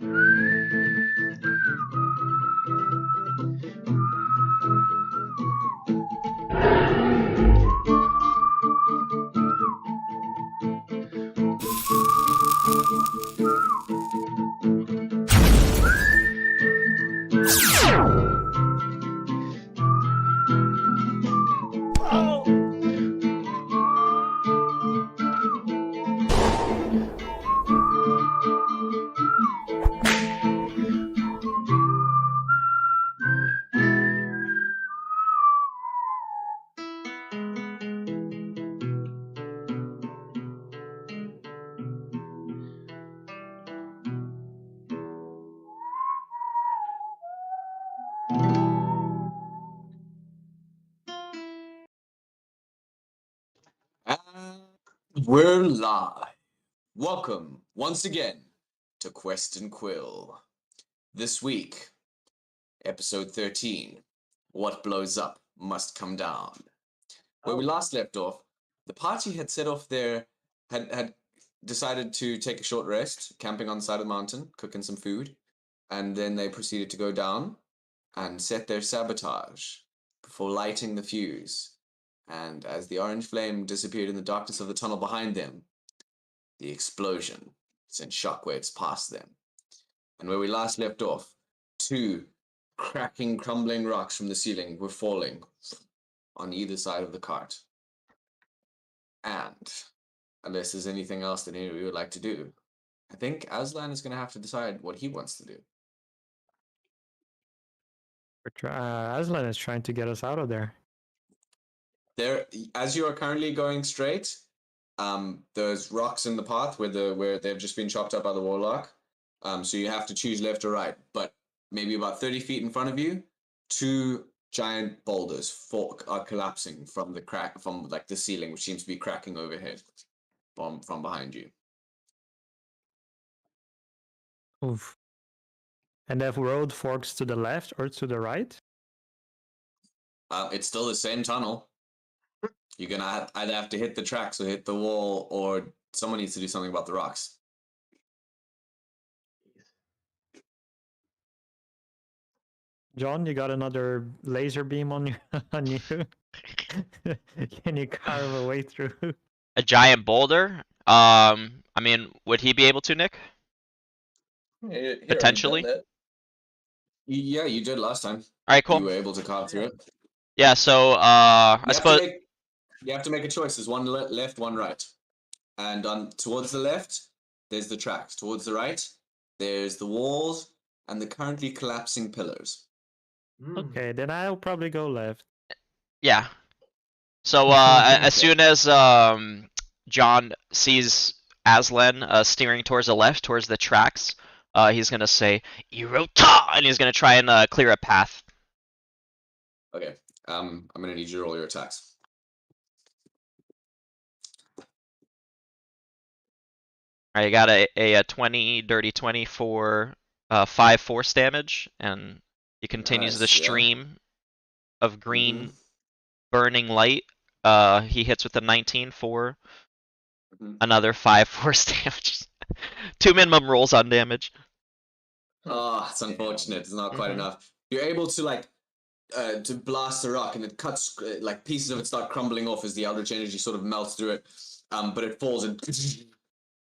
And we're live. Welcome once again to Quest and Quill. This week, episode 13, What Blows Up Must Come Down. Where we last left off, the party had set off had decided to take a short rest, camping on the side of the mountain, cooking some food, and then they proceeded to go down and set their sabotage before lighting the fuse. And as the orange flame disappeared in the darkness of the tunnel behind them, the explosion sent shockwaves past them. And where we last left off, two cracking, crumbling rocks from the ceiling were falling on either side of the cart. And unless there's anything else that any of you would like to do, I think Aslan is going to have to decide what he wants to do. Aslan is trying to get us out of there. There, as you are currently going straight, there's rocks in the path where they've just been chopped up by the warlock. So you have to choose left or right. But maybe about 30 feet in front of you, two giant boulders are collapsing from the crack from like the ceiling, which seems to be cracking overhead from behind you. Oof. And that road forks to the left or to the right? It's still the same tunnel. You're gonna either have to hit the tracks or hit the wall, or someone needs to do something about the rocks. John, you got another laser beam on you? Can you carve a way through? A giant boulder? I mean, would he be able to, Nick? Here, Potentially? Yeah, you did last time. Alright, cool. You were able to carve through it. Yeah, so, I suppose... You have to make a choice. There's one left, one right. And towards the left, there's the tracks. Towards the right, there's the walls and the currently collapsing pillars. Okay, then I'll probably go left. Yeah. So, as soon as, John sees Aslan, steering towards the left, towards the tracks, he's gonna say, Irota! And he's gonna try and, clear a path. Okay. I'm gonna need you to roll your attacks. Alright, you got a 20, dirty 20 for 5 force damage, and he continues the stream of green burning light. He hits with a 19 for another 5 force damage. 2 minimum rolls on damage. Oh, it's unfortunate. It's not quite enough. You're able to to blast the rock, and it cuts like pieces of it start crumbling off as the eldritch energy sort of melts through it. But it falls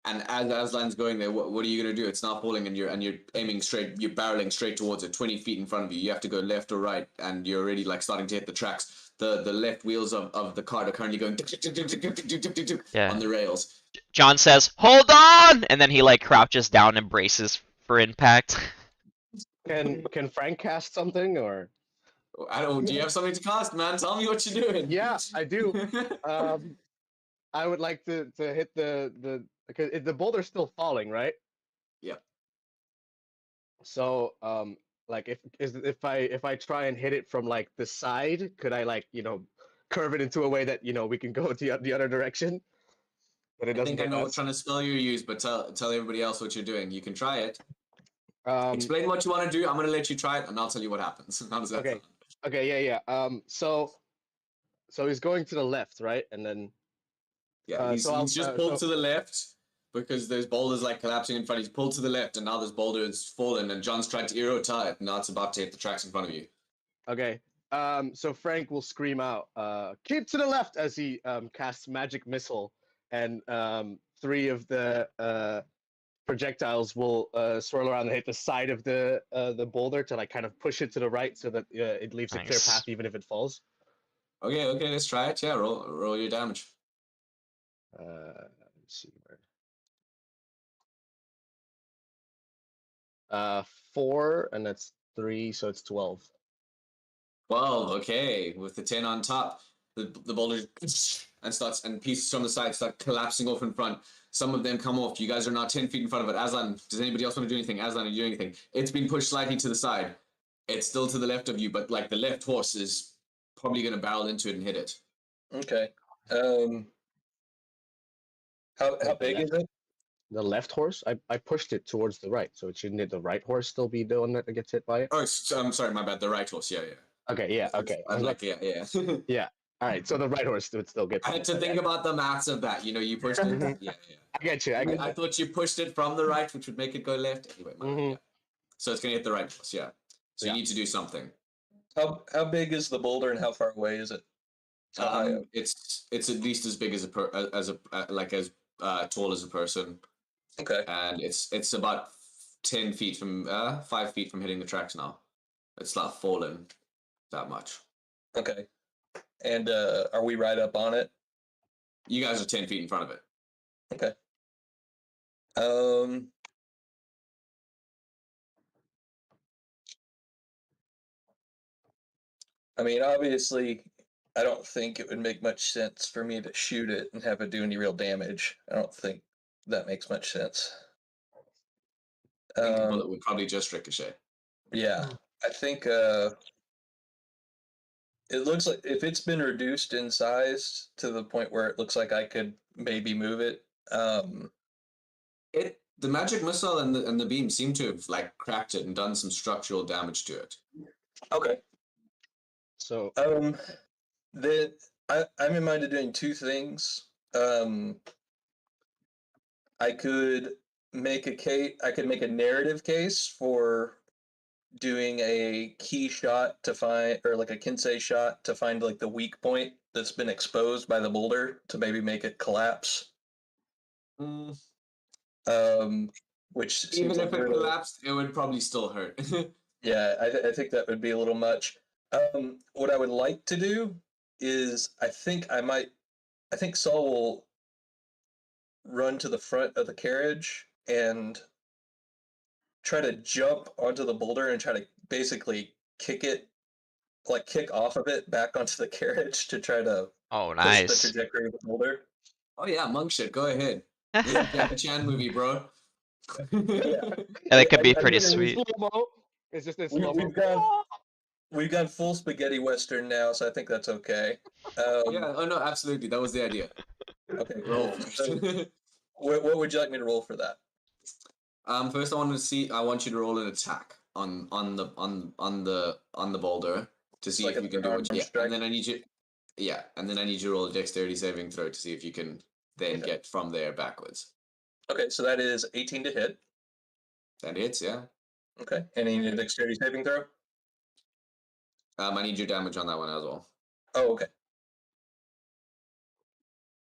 and as Aslan's going there, what are you gonna do? It's now falling, and you're aiming straight. You're barreling straight towards it, 20 feet in front of you. You have to go left or right, and you're already starting to hit the tracks. The left wheels of the cart are currently going on the rails. John says, "Hold on!" And then he crouches down and braces for impact. Can Frank cast something, or? I don't. Do you have something to cast, man? Tell me what you're doing. Yeah, I do. I would like to hit the because the boulder's still falling, right? Yep. So if I try and hit it from the side, could I curve it into a way that we can go the other direction? But it doesn't. I think I know what kind of spell you use, but tell everybody else what you're doing. You can try it. Explain what you want to do. I'm gonna let you try it, and I'll tell you what happens. How does that sound? Okay, yeah. So he's going to the left, right? And then he's just pulled to the left. because there's boulders like collapsing in front. He's pulled to the left, and now this boulder is fallen, and John's tried to Eero tie it, and now it's about to hit the tracks in front of you. Okay. So Frank will scream out, "Keep to the left!" as he casts magic missile, and 3 of the projectiles will swirl around and hit the side of the boulder to like kind of push it to the right, so that it leaves a clear Nice. path even if it falls. Okay, let's try it. Yeah, roll your damage. Let's see where. 4, and that's 3, so it's 12. 12, okay. With the 10 on top, the boulder and pieces from the side start collapsing off in front. Some of them come off. You guys are now 10 feet in front of it. Aslan, does anybody else want to do anything? Aslan, are you doing anything? It's been pushed slightly to the side. It's still to the left of you, but like the left horse is probably going to barrel into it and hit it. Okay. How big is it? The left horse, I pushed it towards the right, so shouldn't the right horse still be the one that gets hit by it? Oh, I'm sorry, my bad. The right horse, yeah. Okay, yeah, okay. I'm like, yeah. Yeah. All right, so the right horse would still get. I had to think about the maths of that. You know, you pushed it. Yeah. I get you. I thought you pushed it from the right, which would make it go left. Anyway, yeah. So it's gonna hit the right horse. Yeah. So you need to do something. How big is the boulder and how far away is it? It's at least as big as tall as a person. Okay. And it's about 10 feet from 5 feet from hitting the tracks now. It's not fallen that much. Okay. And are we right up on it? You guys are 10 feet in front of it. Okay. I mean, obviously, I don't think it would make much sense for me to shoot it and have it do any real damage. I don't think that makes much sense. I think the bullet would probably just ricochet. Yeah, I think it looks like if it's been reduced in size to the point where it looks like I could maybe move it. The magic missile and the beam seem to have like cracked it and done some structural damage to it. Okay. So I'm in mind of doing 2 things. I could make a narrative case for doing a key shot to find, or like a Kinsei shot to find like the weak point that's been exposed by the boulder to maybe make it collapse. Which even if it collapsed, it would probably still hurt. Yeah, I think that would be a little much. What I would like to do is I think Saul will run to the front of the carriage and try to jump onto the boulder and try to basically kick off of it back onto the carriage to try to Oh, push nice. the trajectory of the boulder. Oh yeah, monk shit. Go ahead. This is a Jackie Chan movie, bro. Yeah, that could be pretty sweet. It's just this. We've gone full spaghetti western now, so I think that's okay. Yeah. Oh no, absolutely. That was the idea. Okay. Roll Cool. first. So, what would you like me to roll for that? First, I want you to roll an attack on the boulder to see Like if you can do it. Yeah, strike? and then I need you. Yeah, and then I need you to roll a dexterity saving throw to see if you can then get from there backwards. Okay, so that is 18 to hit. That hits, yeah. Okay, and you need a dexterity saving throw? I need your damage on that one as well. Oh, okay.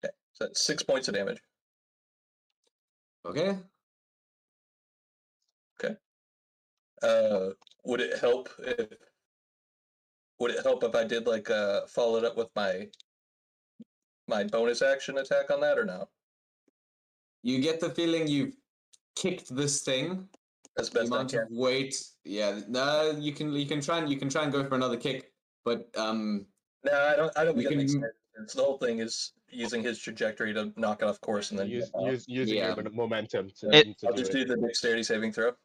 Okay, so that's 6 points of damage. Okay. Okay. Would it help if I did like follow it up with my bonus action attack on that, or no? You get the feeling you've kicked this thing. As The best I amount can. of weight, yeah. No, you can try and go for another kick, but No, I don't think you that makes can- sense. The whole thing is using his trajectory to knock it off course and then using Yeah. your momentum to, I'll just do the dexterity saving throw.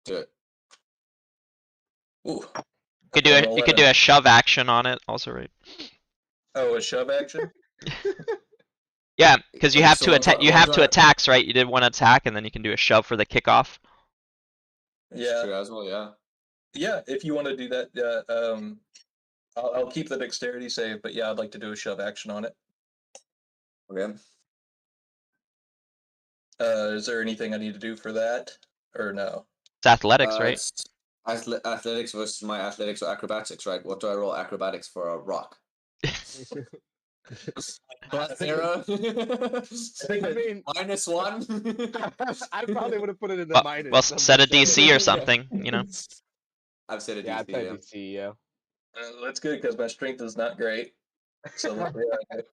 do it. Ooh. You could do a shove action on it also, right? Oh, a shove action? Yeah, because you have So to what attack. do You I- have 2 attacks, right? You did 1 attack, and then you can do a shove for the kickoff. Yeah. True as well, yeah. Yeah, if you want to do that, yeah. I'll keep the dexterity save, but yeah, I'd like to do a shove action on it. Okay. Is there anything I need to do for that, or no? It's athletics, right? It's athletics versus my athletics or acrobatics, right? What do I roll acrobatics for a rock? Plus zero. I mean, -1. I probably would have put it in the minus. Well, I'm set a just saying. DC or something, you know. I've said a Yeah, I DC. played Yeah. DC. Yeah. That's good because my strength is not great. So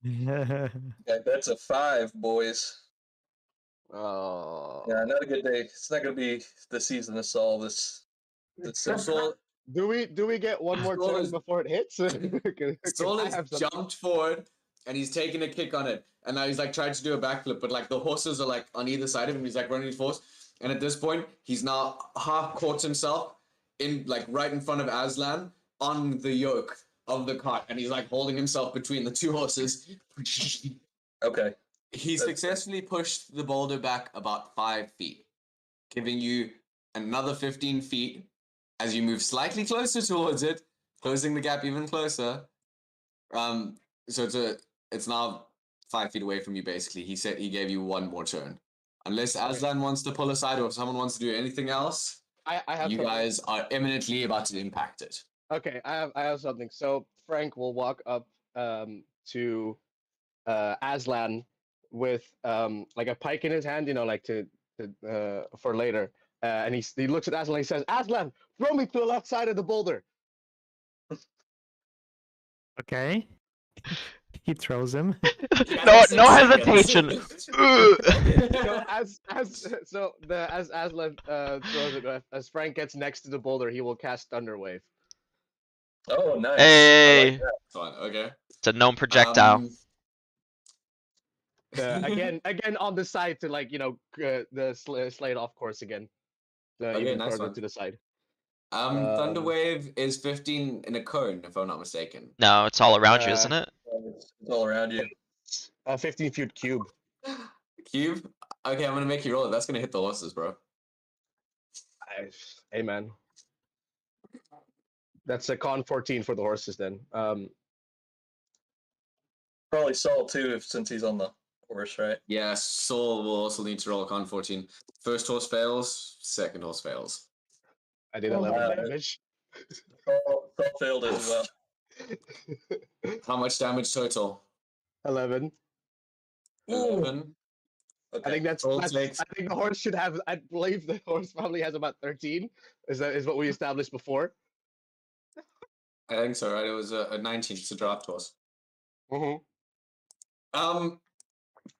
yeah, that's a 5, boys. Oh. Yeah, not a good day. It's not going to be the season to solve this. Saul, Do we get one more Saul turn is- before it hits? 'Cause Saul I has have something. jumped forward and he's taking a kick on it. And now he's like trying to do a backflip, but like the horses are like on either side of him. He's like running his force. And at this point, he's now half caught himself in like right in front of Aslan on the yoke of the cart. And he's like holding himself between the two horses. Okay. He successfully pushed the boulder back about 5 feet, giving you another 15 feet as you move slightly closer towards it, closing the gap even closer. So it's now 5 feet away from you. Basically, he said he gave you one more turn, unless Aslan wants to pull aside or if someone wants to do anything else. I have You something. guys are imminently about to impact it. Okay, I have something. So Frank will walk up to Aslan with like a pike in his hand, you know, like to for later. And he looks at Aslan and he says, "Aslan, throw me to the left side of the boulder." Okay. He throws him. No hesitation. So as Aslan throws it, as Frank gets next to the boulder, he will cast Thunderwave. Oh, nice. Hey, Fine. Okay. it's a known projectile. Again on the side to like slide off course again. Even nice further one. to the side. Thunderwave is 15 in a cone, if I'm not mistaken. No, it's all around you, isn't it? It's all around you. 15-foot cube. Cube? Okay, I'm gonna make you roll it. That's gonna hit the horses, bro. Amen. That's a con 14 for the horses then. Probably Saul too, since he's on the horse, right? Yeah, Saul will also need to roll a con 14. First horse fails, second horse fails. I did 11 damage. Saul failed as well. How much damage total? 11. 11. Okay. I think Saul I takes- think the horse should have. I believe the horse probably has about 13. Is what we established before. I think so, right? It was a 19. It's a draft horse. Mm-hmm.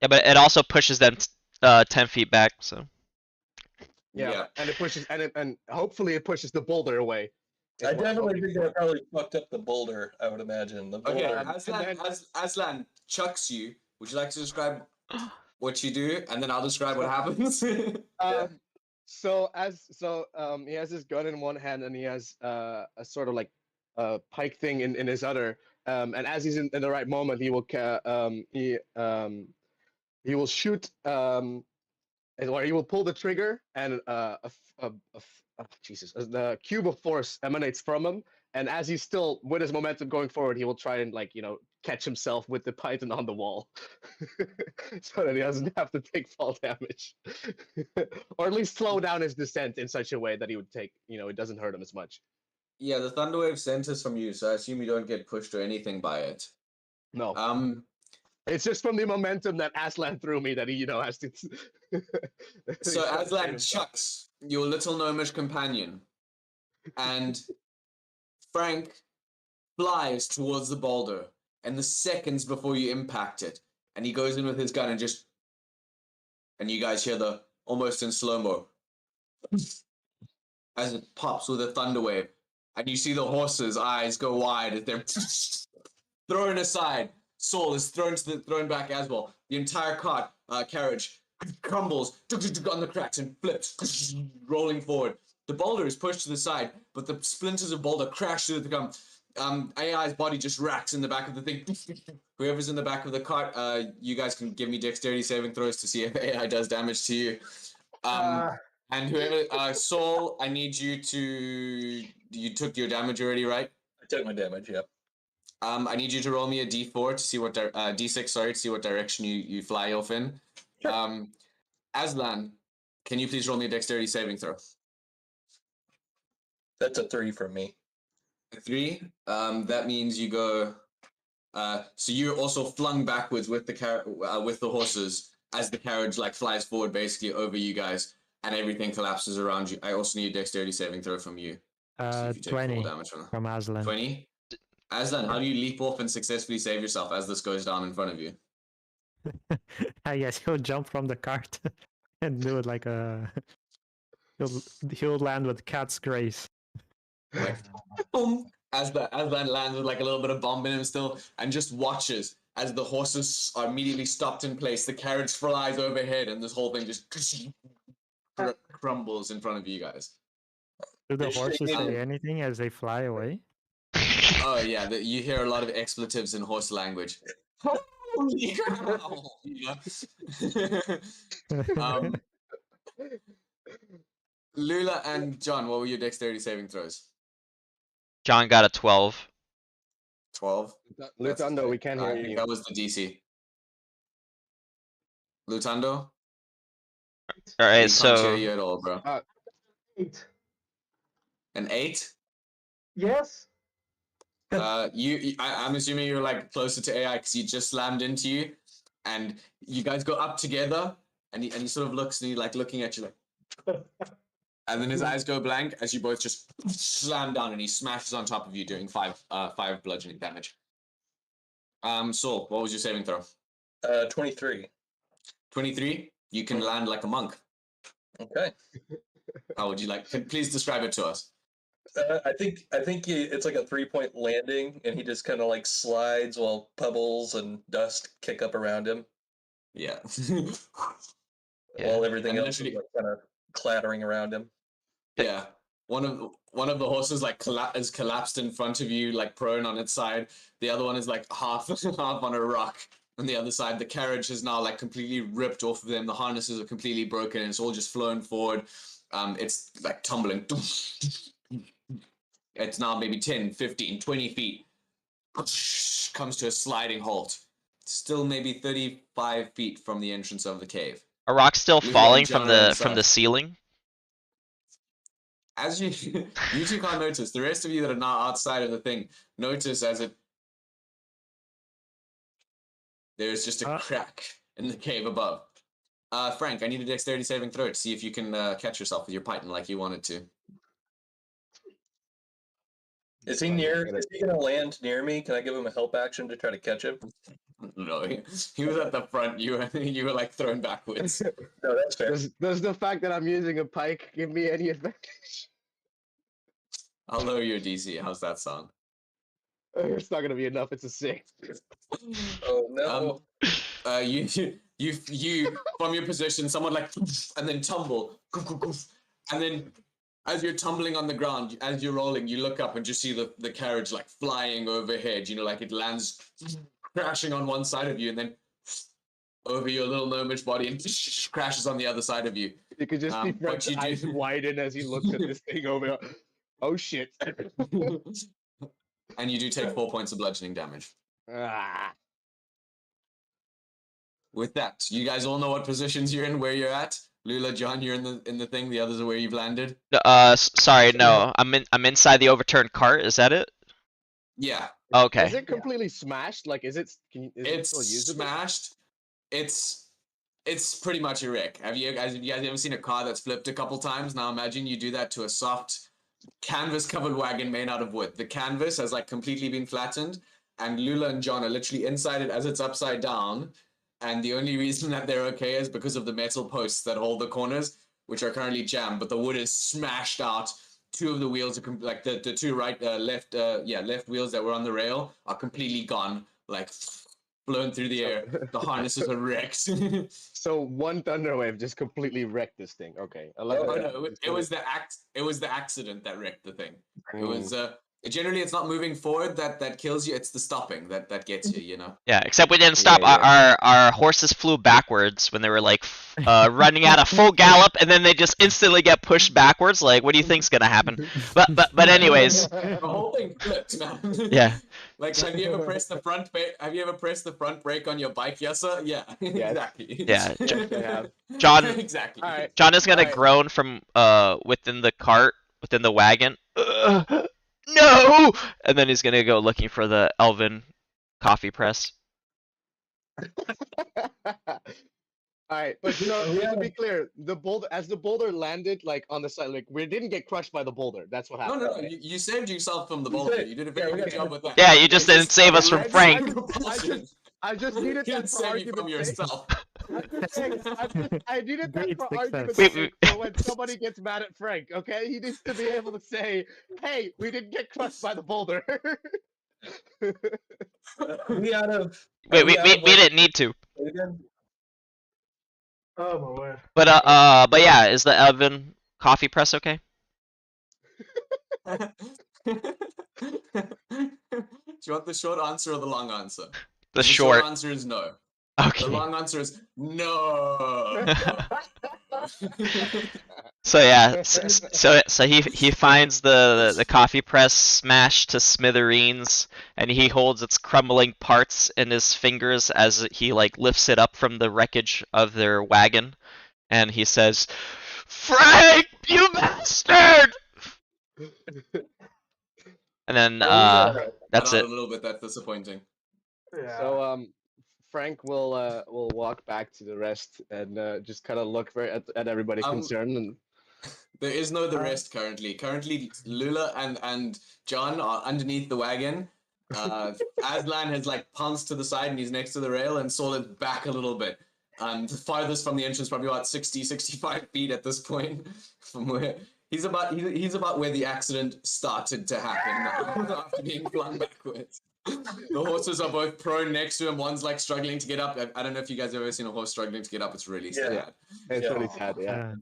Yeah, but it also pushes them 10 feet back, so. Yeah. And it pushes and hopefully it pushes the boulder away. I definitely think that probably fucked up the boulder, I would imagine. The Okay, boulder. Aslan chucks you. Would you like to describe what you do, and then I'll describe what happens? So he has his gun in one hand and he has a sort of like pike thing in his other. And as he's in the right moment, he will shoot or he will pull the trigger and the cube of force emanates from him. And as he's still with his momentum going forward, he will try and catch himself with the python on the wall, so that he doesn't have to take fall damage, or at least slow down his descent in such a way that he would take it doesn't hurt him as much. Yeah, the Thunderwave centers from you, so I assume you don't get pushed or anything by it. No. It's just from the momentum that Aslan threw me that he has to. So Aslan chucks your little gnomish companion, and Frank flies towards the boulder, and the seconds before you impact it, and he goes in with his gun and you guys hear the almost in slow-mo as it pops with a Thunderwave, and you see the horses' eyes go wide as they're thrown aside. Saul is thrown back as well. The entire carriage crumbles on the cracks and flips, rolling forward. The boulder is pushed to the side, but the splinters of boulder crash through the ground. AI's body just racks in the back of the thing. Whoever's in the back of the cart, you guys can give me dexterity saving throws to see if AI does damage to you. And whoever, Saul, I need you to. You took your damage already, right? I took my damage, yep. I need you to roll me a d4 to see what D6, sorry, to see what direction you fly off in. Sure. Aslan, can you please roll me a dexterity saving throw? That's a 3 from me. 3. That means you go. So you're also flung backwards with with the horses as the carriage like flies forward, basically over you guys, and everything collapses around you. I also need a dexterity saving throw from you. See if you take 20 full damage from that. from Aslan. 20. Aslan, how do you leap off and successfully save yourself as this goes down in front of you? I guess he'll jump from the cart and do it like a. He'll land with cat's grace. Like, boom! Aslan lands with like a little bit of bomb in him still, and just watches as the horses are immediately stopped in place. The carriage flies overhead, and this whole thing just crumbles in front of you guys. Do the horses say anything as they fly away? Oh yeah, you hear a lot of expletives in horse language. Holy cow! Lula and John, what were your dexterity saving throws? John got a 12. 12. Lutando, we can't hear I think you. that was the DC. Lutando? All right, We can't hear so you at all, bro. 8. An 8? Yes. I'm assuming you're like closer to AI because he just slammed into you, and you guys go up together, and he sort of looks and he's like looking at you like, and then his eyes go blank as you both just slam down, and he smashes on top of you, doing 5 bludgeoning damage. Saul, what was your saving throw? 23. 23. You can land like a monk. Okay. How would you like? Please describe it to us. I think it's like a 3-point landing, and he just kind of like slides while pebbles and dust kick up around him, Yeah. while everything And else is literally- like, kind of clattering around him. Yeah. One of the horses like is collapsed in front of you, like prone on its side. The other one is like half on a rock on the other side. The carriage is now like completely ripped off of them. The harnesses are completely broken, and it's all just flown forward. It's like tumbling. It's now maybe 10, 15, 20 feet. Comes to a sliding halt. Still maybe 35 feet from the entrance of the cave. a rock still We've got falling John from the inside. ceiling. As you two can't notice, the rest of you that are not outside of the thing notice as there's just a crack in the cave above. Frank, I need a dexterity saving throw to see if you can catch yourself with your python like you wanted to. Is he gonna land near me? Can I give him a help action to try to catch him? No, he was at the front. You were like thrown backwards. No, that's fair. Does the fact that I'm using a pike give me any advantage? I'll lower your DC. How's that sound? It's not gonna be enough. It's a 6. Oh no. You from your position, someone like, and then tumble, and then as you're tumbling on the ground, as you're rolling, you look up and just see the carriage like flying overhead. You know, like it lands crashing on one side of you, and then over your little gnomish body and crashes on the other side of you. You could just see But Frank's you eyes do- widen as he looks at this thing over. Oh shit! And you do take 4 points of bludgeoning damage. Ah. With that, you guys all know what positions you're in, where you're at. Lula, John, you're in the thing. The others are where you've landed. Sorry, no. I'm inside the overturned cart. Is that it? Yeah, Okay. Is it completely smashed? Like, is it? Is it still it's usable? smashed. It's pretty much a wreck. Have you guys ever seen a car that's flipped a couple times? Now imagine you do that to a soft canvas-covered wagon made out of wood. The canvas has like completely been flattened, and Lula and John are literally inside it as it's upside down. And the only reason that they're okay is because of the metal posts that hold the corners, which are currently jammed. But the wood is smashed out. 2 of the wheels are like the 2 left wheels that were on the rail are completely gone, like blown through the air. The harnesses are wrecked. So one thunder wave just completely wrecked this thing. Okay, I like Oh that. no, it was the accident that wrecked the thing. It was generally it's not moving forward that kills you, it's the stopping that gets you, you know. Yeah, except we didn't stop. Yeah. Our horses flew backwards when they were like running at a full gallop, and then they just instantly get pushed backwards. Like, what do you think's gonna happen? But anyways, The whole thing flipped, man. yeah. Like, have you ever pressed the front brake on your bike, Yessa? Yeah, Yes. exactly. Yeah, Yes, I have. John. exactly. All right. John is gonna Alright. groan from within the cart, within the wagon. No! And then he's gonna go looking for the elven coffee press. Alright, but you know, Oh, just yeah. to be clear, the boulder landed like on the side, like we didn't get crushed by the boulder. That's what No, happened. no, no. You saved yourself from the You boulder. saved- You did a yeah, very we good got job you. with that. Yeah, you just It's didn't save us from direct Frank. propulsion. I just needed Can't that for save you from argument's sake. yourself. I needed that Great for success. argument's Wait, sake for when somebody gets mad at Frank, okay? He needs to be able to say, hey, we didn't get crushed by the boulder. We out of. Wait, are we out of, like, didn't need to. again? Oh my word. But yeah, is the elven coffee press okay? Do you want the short answer or the long answer? The short short. answer is no. Okay. The long answer is no. So yeah, so he finds the coffee press smashed to smithereens, and he holds its crumbling parts in his fingers as he like lifts it up from the wreckage of their wagon, and he says, "Frank, you bastard!" And then that's Cut out it. a little bit. That's disappointing. Yeah. So Frank will walk back to the rest and just kind of look at everybody concerned and There is no the rest currently. Currently, Lula and John are underneath the wagon. Aslan has like pounced to the side and he's next to the rail, and Solid back a little bit. The farthest from the entrance, probably about 65 feet at this point from where he's about where the accident started to happen after being flung backwards. The horses are both prone next to him. One's like struggling to get up. I don't know if you guys have ever seen a horse struggling to get up. It's really sad. Yeah. it's Yeah. really sad, yeah.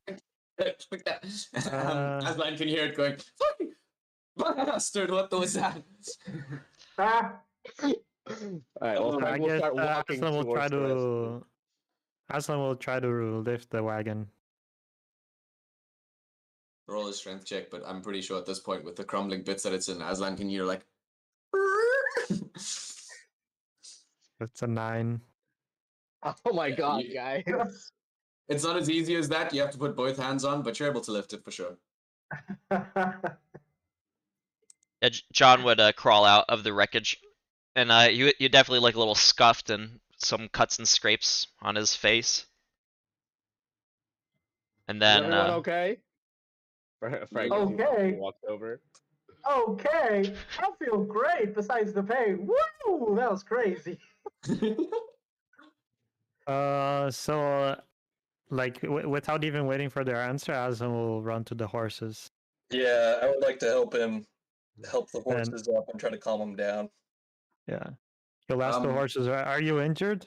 Aslan can hear it going, "Fucking bastard, what was that?" Ah, Alright, well, I Frank will guess start walking Aslan will try towards the rest. to. Aslan will try to lift the wagon. Roll a strength check, but I'm pretty sure at this point, with the crumbling bits that it's in, Aslan can hear like. It's a 9. Oh my god, You- guys. It's not as easy as that. You have to put both hands on, but you're able to lift it for sure. Yeah, John would crawl out of the wreckage, and you definitely look a little scuffed and some cuts and scrapes on his face. And Is then everyone okay? Frank Okay. walked over. okay, I feel great besides the pain. Woo! That was crazy. So, like, without even waiting for their answer, Aslan will run to the horses. Yeah, I would like to help him, help the And- horses up and try to calm them down. Yeah. He'll ask the horses, "Are you injured?"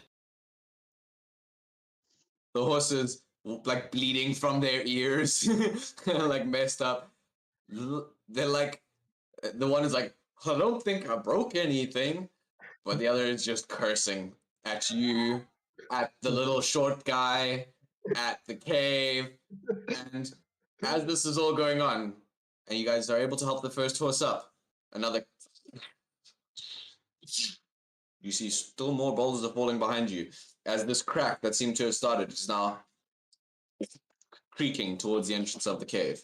The horses, like bleeding from their ears, like messed up. They're like, the one is like, "I don't think I broke anything," but the other is just cursing at you, at the little short guy, at the cave. And as this is all going on, and you guys are able to help the first horse up, another. You see still more boulders are falling behind you, as this crack that seemed to have started is now creaking towards the entrance of the cave.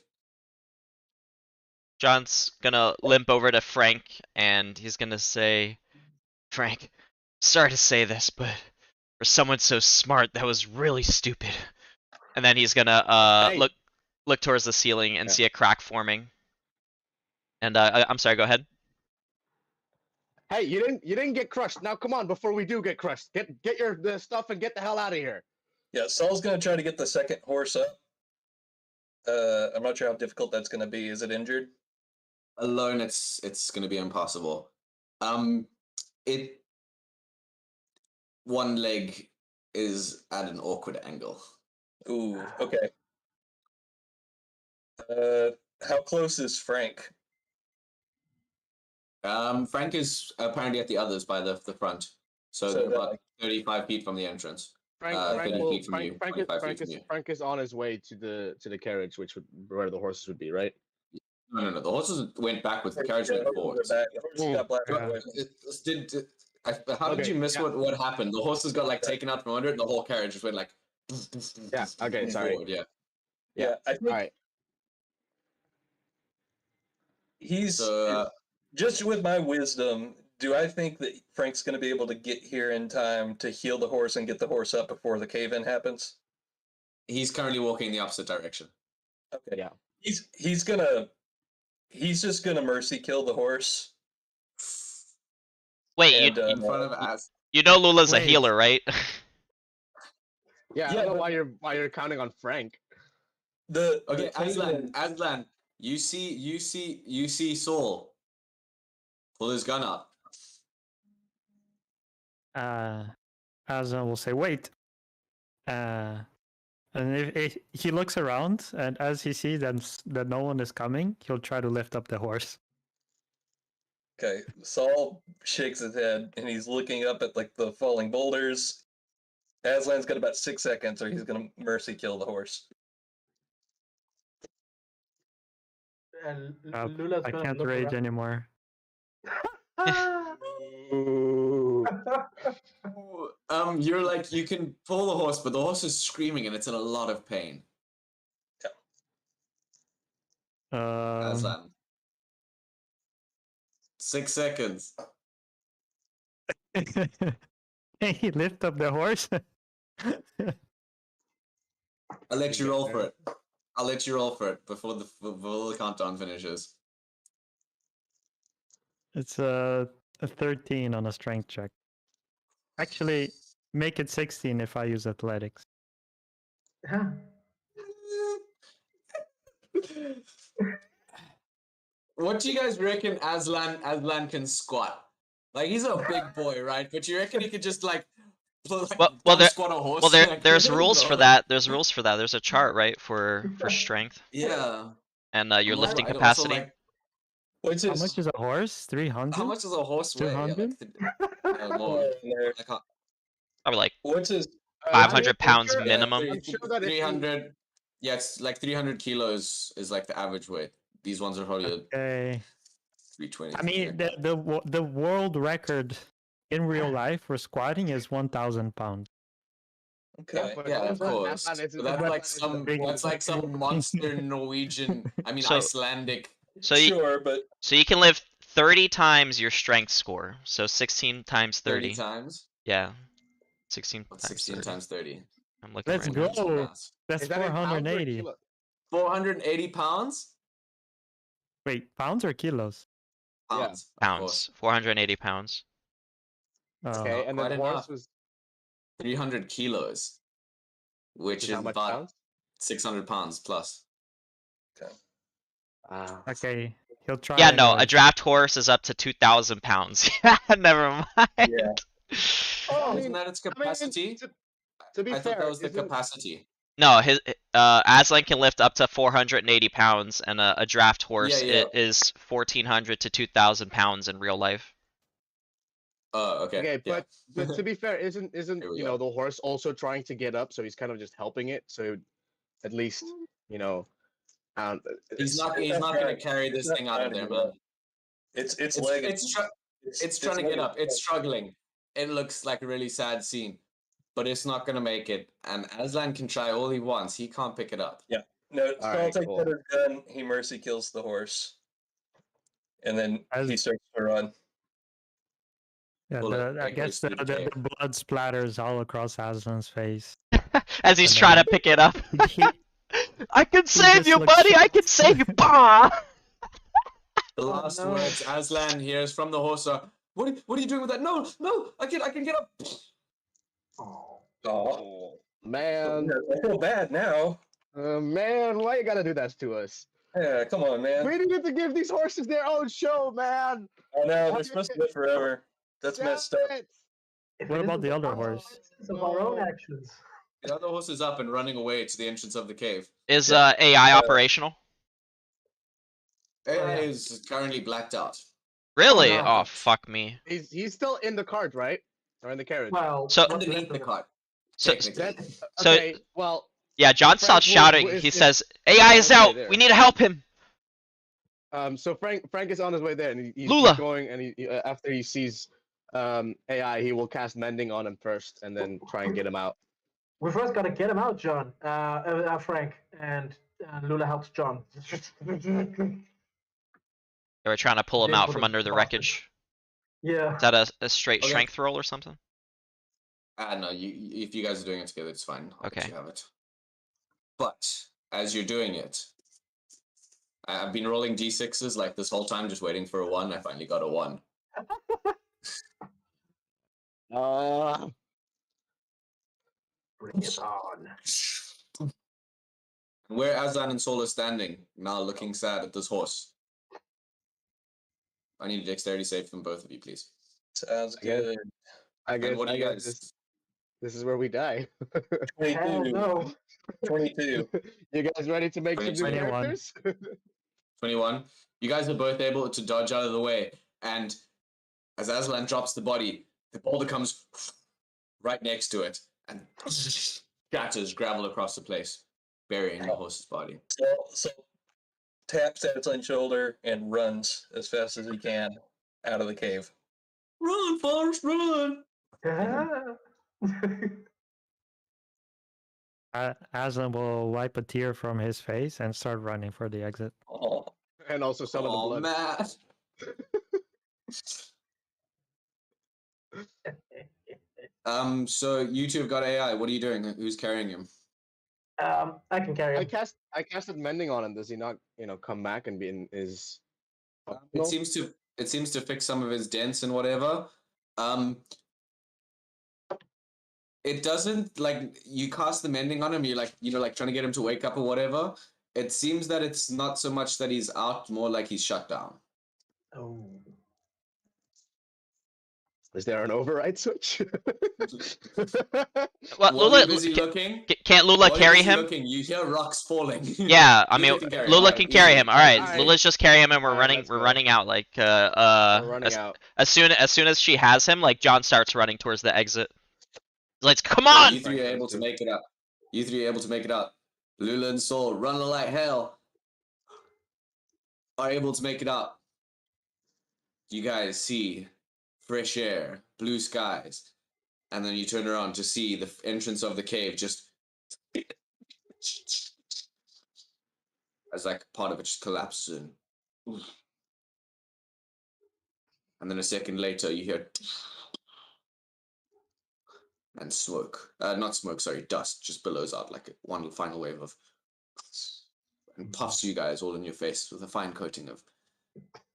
John's gonna limp over to Frank, and he's gonna say, "Frank, sorry to say this, but for someone so smart, that was really stupid." And then he's gonna Hey. look towards the ceiling and Yeah. see a crack forming. And I'm sorry, go ahead. Hey, you didn't get crushed. Now come on, before we do get crushed, get your the stuff and get the hell out of here. Yeah, Saul's gonna try to get the second horse up. I'm not sure how difficult that's gonna be. Is it injured? Alone, it's going to be impossible. One leg is at an awkward angle. Ooh, okay. How close is Frank? Frank is apparently at the others by the front, so So they're that, about like- 35 feet from the entrance. Frank, 30 feet from you, 25 feet from you. Frank is on his way to the carriage, which would where the horses would be, right? No. The horses went backwards. The carriage went forwards. The horses got blasted Yeah. away. How did Okay, you miss yeah. what happened? The horses got like taken out from under it, and the whole carriage just went like. Yeah, okay, sorry. Forward, yeah. Yeah, I think All right. he's So just with my wisdom. Do I think that Frank's going to be able to get here in time to heal the horse and get the horse up before the cave-in happens? he's currently walking in the opposite direction. Okay. Yeah. He's just gonna mercy kill the horse. Wait, And, In front of us. you know Lula's a Wait. healer, right? Yeah, I Yeah, don't know but- why you're counting on Frank. Okay, cave-in- Aslan, you see Saul pull his gun up. Aslan will say, "Wait." And if he looks around, and as he sees that no one is coming, he'll try to lift up the horse. Okay, Saul shakes his head and he's looking up at like the falling boulders. Aslan's got about 6 seconds, or he's gonna mercy kill the horse. And I can't rage anymore. You're like you can pull the horse, but the horse is screaming and it's in a lot of pain. Aslan. 6 seconds. Hey, lift up the horse. I'll let you roll for it. I'll let you roll for it before the countdown finishes. It's a 13 on a strength check. Actually, make it 16 if I use athletics. Huh. What do you guys reckon Aslan can squat? Like he's a big boy, right? But you reckon he could just like squat a horse? There's rules for that. There's rules for that. There's a chart, right, for strength Yeah. and your Well, lifting right, also, capacity. like, What's How his much is a horse? 300? how much does a horse weigh? Yeah, 200? more. there? I can't. Probably like What's his 500 pounds sure- minimum. I'm sure that if you- 300. Yeah, it's like 300 kilos is like the average weight. These ones are probably Okay. 320. I mean, the world record in real life for squatting is 1,000 pounds. okay? but Yeah, of Aslan- course. Aslan isn't- But that's Aslan like isn't some big- that's like some monster Norwegian, So- Icelandic. So you Sure, but you can lift 30 times your strength score. So 16 times 30 30. times. Yeah. 16 What's times 16 30. times 30? I'm looking Let's right go. now. Oh, that's Is that in pounds or 480. kilo? 480 pounds? Wait, pounds or kilos? Yeah. Pounds. of Pounds. course. 480 pounds. Okay, and quite then horse enough. was 300 kilos, which is how much about pounds? 600 pounds plus. Okay, he'll try. Yeah, no, a anyway. draft horse is up to 2,000 pounds. Never mind. Yeah. Oh, Isn't that its capacity? To be I fair, thought that was the isn't- capacity. No, his Aslan can lift up to 480 pounds, and a draft horse Yeah. is 1,400 to 2,000 pounds in real life. Oh, okay. Okay, yeah. but to be fair, isn't Here we you know the horse also trying to get up? So he's kind of just helping it. So at least you know, he's not going to carry this thing out of there, man. It's It's leg. it's trying to get up. It's struggling. It looks like a really sad scene, but it's not going to make it. And Aslan can try all he wants. He can't pick it up. No, Saul Alright, takes cool. out his gun. He mercy kills the horse, and then he starts to run. Yeah, Well, I like, guess goes through the cave. the blood splatters all across Aslan's face. As he's And trying then- to pick it up. He- I can save just you, looks buddy! I can save you! Bah! The last no. words Aslan hears from the horse are, "What are you doing with that? No, I can get up." Oh. Oh, man, I feel bad now. man, why you gotta do that to us? Yeah, come on, man. We needed to give these horses their own show, man. I know they're supposed to live forever. That's Damn messed up. it. If What it about isn't the other the horse? consequences of our own actions. The other horse is up and running away to the entrance of the cave. Is Yeah. AI operational? AI is currently blacked out. Really? no. Oh, fuck me. He's still in the cart, right? Or in the carriage? Well, So- Underneath the cart. So, Technically. So- Okay, well, yeah, John starts Frank, shouting. is- He is- says, AI is okay, out! there. We need to help him! So Frank is on his way there, and he's Lula! going, and after he sees AI, he will cast Mending on him first, and then try and get him out. We first got to get him out, John. Frank, and Lula helps John. They were trying to pull him Dig out for from the under the bastard. wreckage. Yeah. Is that a straight Okay. strength roll or something? No, if you guys are doing it together, it's fine. I'll let Okay. you have it. But as you're doing it, I've been rolling d6s like this whole time, just waiting for a 1. I finally got a 1. Bring it on. Where Azan and Sol are standing, now looking sad at this horse. I need a dexterity save from both of you, please. Sounds I guess- good. I guess. And what do I you guess guys? this is where we die. Hell 22. no. 22. You guys ready to make some new 21. characters? 21. You guys are both able to dodge out of the way, and as Aslan drops the body, the boulder comes right next to it and scatters gravel across the place, burying the horse's body. So taps at its own shoulder and runs as fast as he can out of the cave. Run, Forrest, run! Aslan will wipe a tear from his face and start running for the exit. Oh, And also some of the Oh, blood. Matt. So you two have got AI. What are you doing? Who's carrying him? I can carry I him. casted Mending on him. Does he not, come back and be in his? It seems to fix some of his dents and whatever. It doesn't, like, you cast the mending on him, you're like, trying to get him to wake up or whatever. It seems that it's not so much that he's out, more like he's shut down. Oh. Is there an override switch? Well, While Lula, you're busy looking, can't Lula while you're carry busy him? looking, you hear rocks falling. Yeah, I Lula mean, can carry him. Lula Alright, can carry easy. him. All right, Alright. Lula's just carry him, and we're Alright, running. let's We're go. running out. Like, We're running as, out. as soon as she has him, like John starts running towards the exit. Like, come Yeah, on! you three are able to make it up. You three are able to make it up. Lula and Sol, running like hell, are able to make it up. You guys see fresh air, blue skies, and then you turn around to see the entrance of the cave just as like part of it just collapses in. And then a second later you hear and smoke. Not smoke, sorry, dust just billows out like one final wave of and puffs you guys all in your face with a fine coating of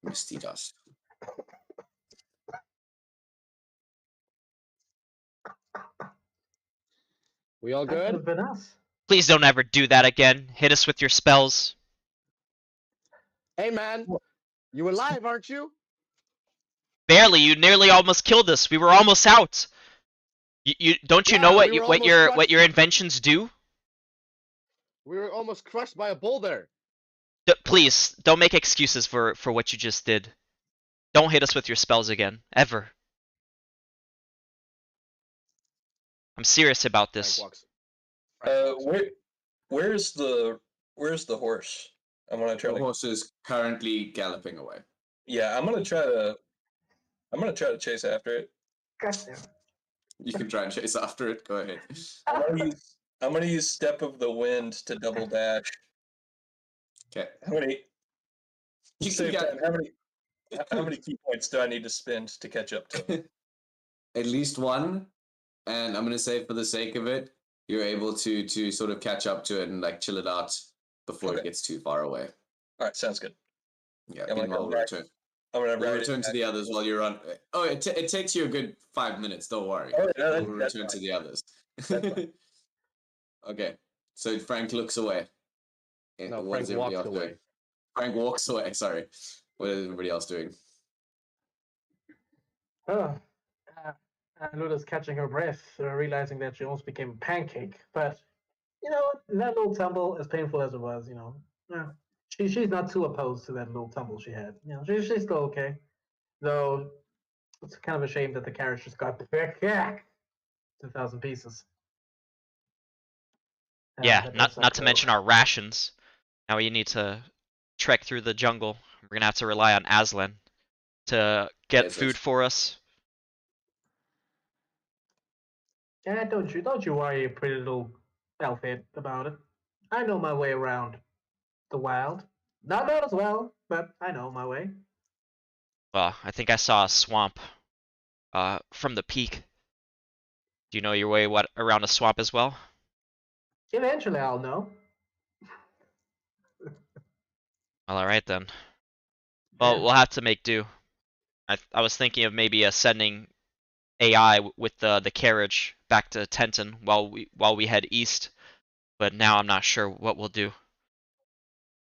misty dust. We all That could good? have been us. Please don't ever do that again. Hit us with your spells. Hey man, you alive, aren't you? Barely. You nearly almost killed us. We were almost out. You don't you Yeah, know what we were what almost your inventions do? We were almost crushed by a boulder. Please don't make excuses for what you just did. Don't hit us with your spells again, ever. I'm serious about this. Frank walks where's the horse? I'm gonna try The to. horse is currently galloping away. Yeah, I'm gonna try to chase after it. Goddamn. You can try and chase after it. Go ahead. I'm gonna use Step of the Wind to double dash. Okay. How many? You Save can time. How many key points do I need to spend to catch up to him? get at least one, and I'm gonna say for the sake of it, you're able to sort of catch up to it and like chill it out before it Okay. gets too far away. All right, sounds good. Yeah. I'm gonna Meanwhile, come we'll back. return. I'm gonna We'll ride return it to the others while you're on. Oh, it takes you a good 5 minutes. Don't worry. Oh, no, We'll that's return to fine. the others. That's fine. Okay. So Frank looks away. No, What Frank is everybody walks else doing? away. Frank walks away. Sorry. What is everybody else doing? Lula's catching her breath, realizing that she almost became a pancake. But, you know, that little tumble, as painful as it was, she's not too opposed to that little tumble she had. She's still okay. Though, it's kind of a shame that the carriage just got to 1,000 pieces. Yeah, that does not suck, to though. mention our rations. Now we need to trek through the jungle we're gonna have to rely on Aslan to get Is food it? for us. Yeah, don't you worry, you pretty little elfhead, about it. I know my way around the wild. Not as well, but I know my way. Well, I think I saw a swamp from the peak. Do you know your way around a swamp as well? Eventually, I'll know. Well, alright then. Well, Yeah. we'll have to make do. I was thinking of maybe sending AI with the carriage back to Tenton while we head east, but now I'm not sure what we'll do.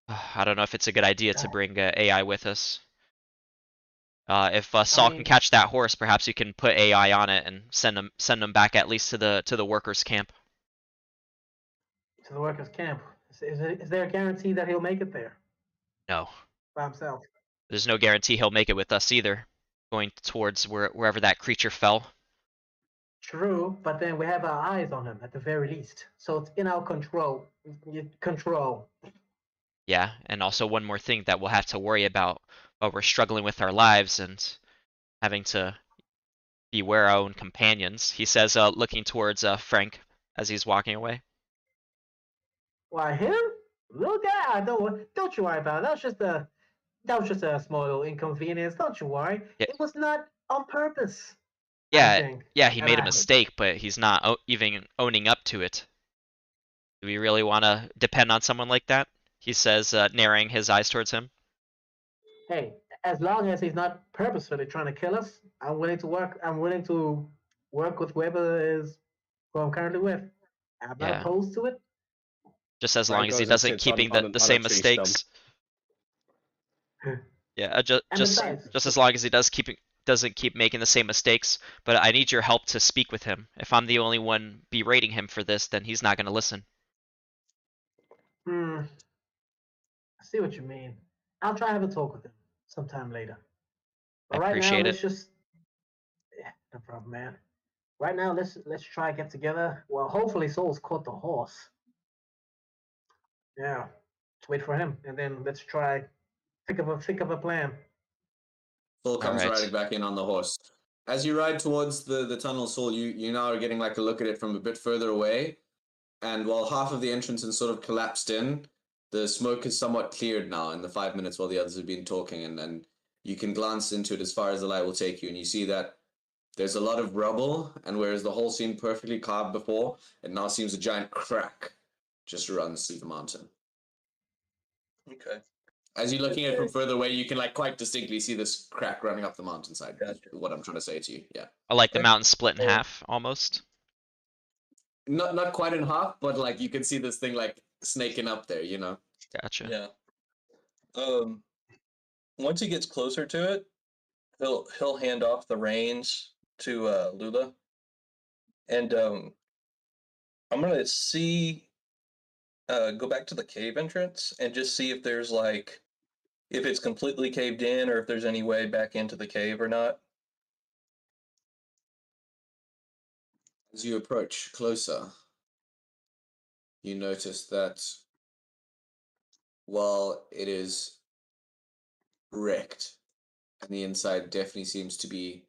I don't know if it's a good idea to bring AI with us. If I Saul can mean, catch that horse, perhaps you can put AI on it and send them back at least to the workers' camp. to the workers' camp. Is there a guarantee that he'll make it there No, by himself? there's no guarantee he'll make it with us either. Going towards wherever that creature fell. True, but then we have our eyes on him at the very least, so it's in our control. Control. Yeah, and also one more thing that we'll have to worry about while we're struggling with our lives and having to beware our own companions. He says, looking towards Frank as he's walking away. Why him? Little guy? Don't you worry about it. That was just a small little inconvenience. Don't you worry. Yeah, It was not on purpose. I yeah, think, yeah. He and made a I hope. mistake, but he's not even owning up to it. Do we really want to depend on someone like that? He says, narrowing his eyes towards him. Hey, as long as he's not purposefully trying to kill us, I'm willing to work. I'm willing to work with whoever is who I'm currently with. I'm not Yeah, opposed to it. just as long Frank as he goes and doesn't sits on, keeping on, the on a same tree stump. mistakes. Yeah, just And just besides, just as long as he doesn't keep making the same mistakes. But I need your help to speak with him. If I'm the only one berating him for this, then he's not gonna listen. I see what you mean. I'll try to have a talk with him sometime later. I But right now, appreciate it. let's just. Yeah, no problem, man. Right now, let's try get together. Well, hopefully, Soul's caught the horse. Yeah, let's wait for him, and then let's try think of a plan. Saul comes Alright. riding back in on the horse. As you ride towards the tunnel, Saul, you now are getting like a look at it from a bit further away. And while half of the entrance is sort of collapsed in, the smoke is somewhat cleared now in the 5 minutes while the others have been talking, and you can glance into it as far as the light will take you, and you see that there's a lot of rubble, and whereas the hole seemed perfectly carved before, it now seems a giant crack just runs through the mountain. Okay. As you're looking at it from further away, you can like quite distinctly see this crack running up the mountainside. Gotcha. Is what I'm trying to say to you, yeah. I like the Okay. mountain split in half almost. Not quite in half, but like you can see this thing like snaking up there, you know. Gotcha. Yeah. Once he gets closer to it, he'll hand off the reins to Lula, and I'm gonna go back to the cave entrance and just see if there's like if it's completely caved in or if there's any way back into the cave or not. As you approach closer, you notice that while it is wrecked and the inside definitely seems to be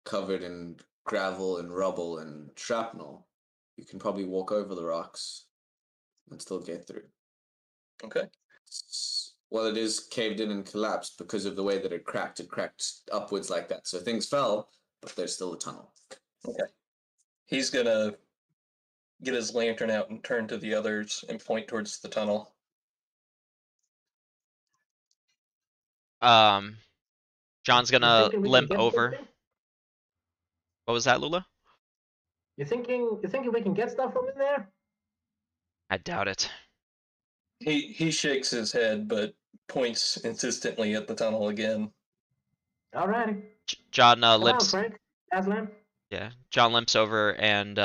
covered in gravel and rubble and shrapnel, you can probably walk over the rocks and still get through. Okay. While it is caved in and collapsed because of the way that it cracked upwards like that. So things fell, but there's still a tunnel. Okay. He's gonna get his lantern out and turn to the others and point towards the tunnel. John's You gonna thinking we can limp get this over. thing? What was that, Lula? You thinking we can get stuff from in there? I doubt it. He shakes his head but points insistently at the tunnel again. Alrighty. John Come on, limps. Frank. Aslan. Yeah, John limps over and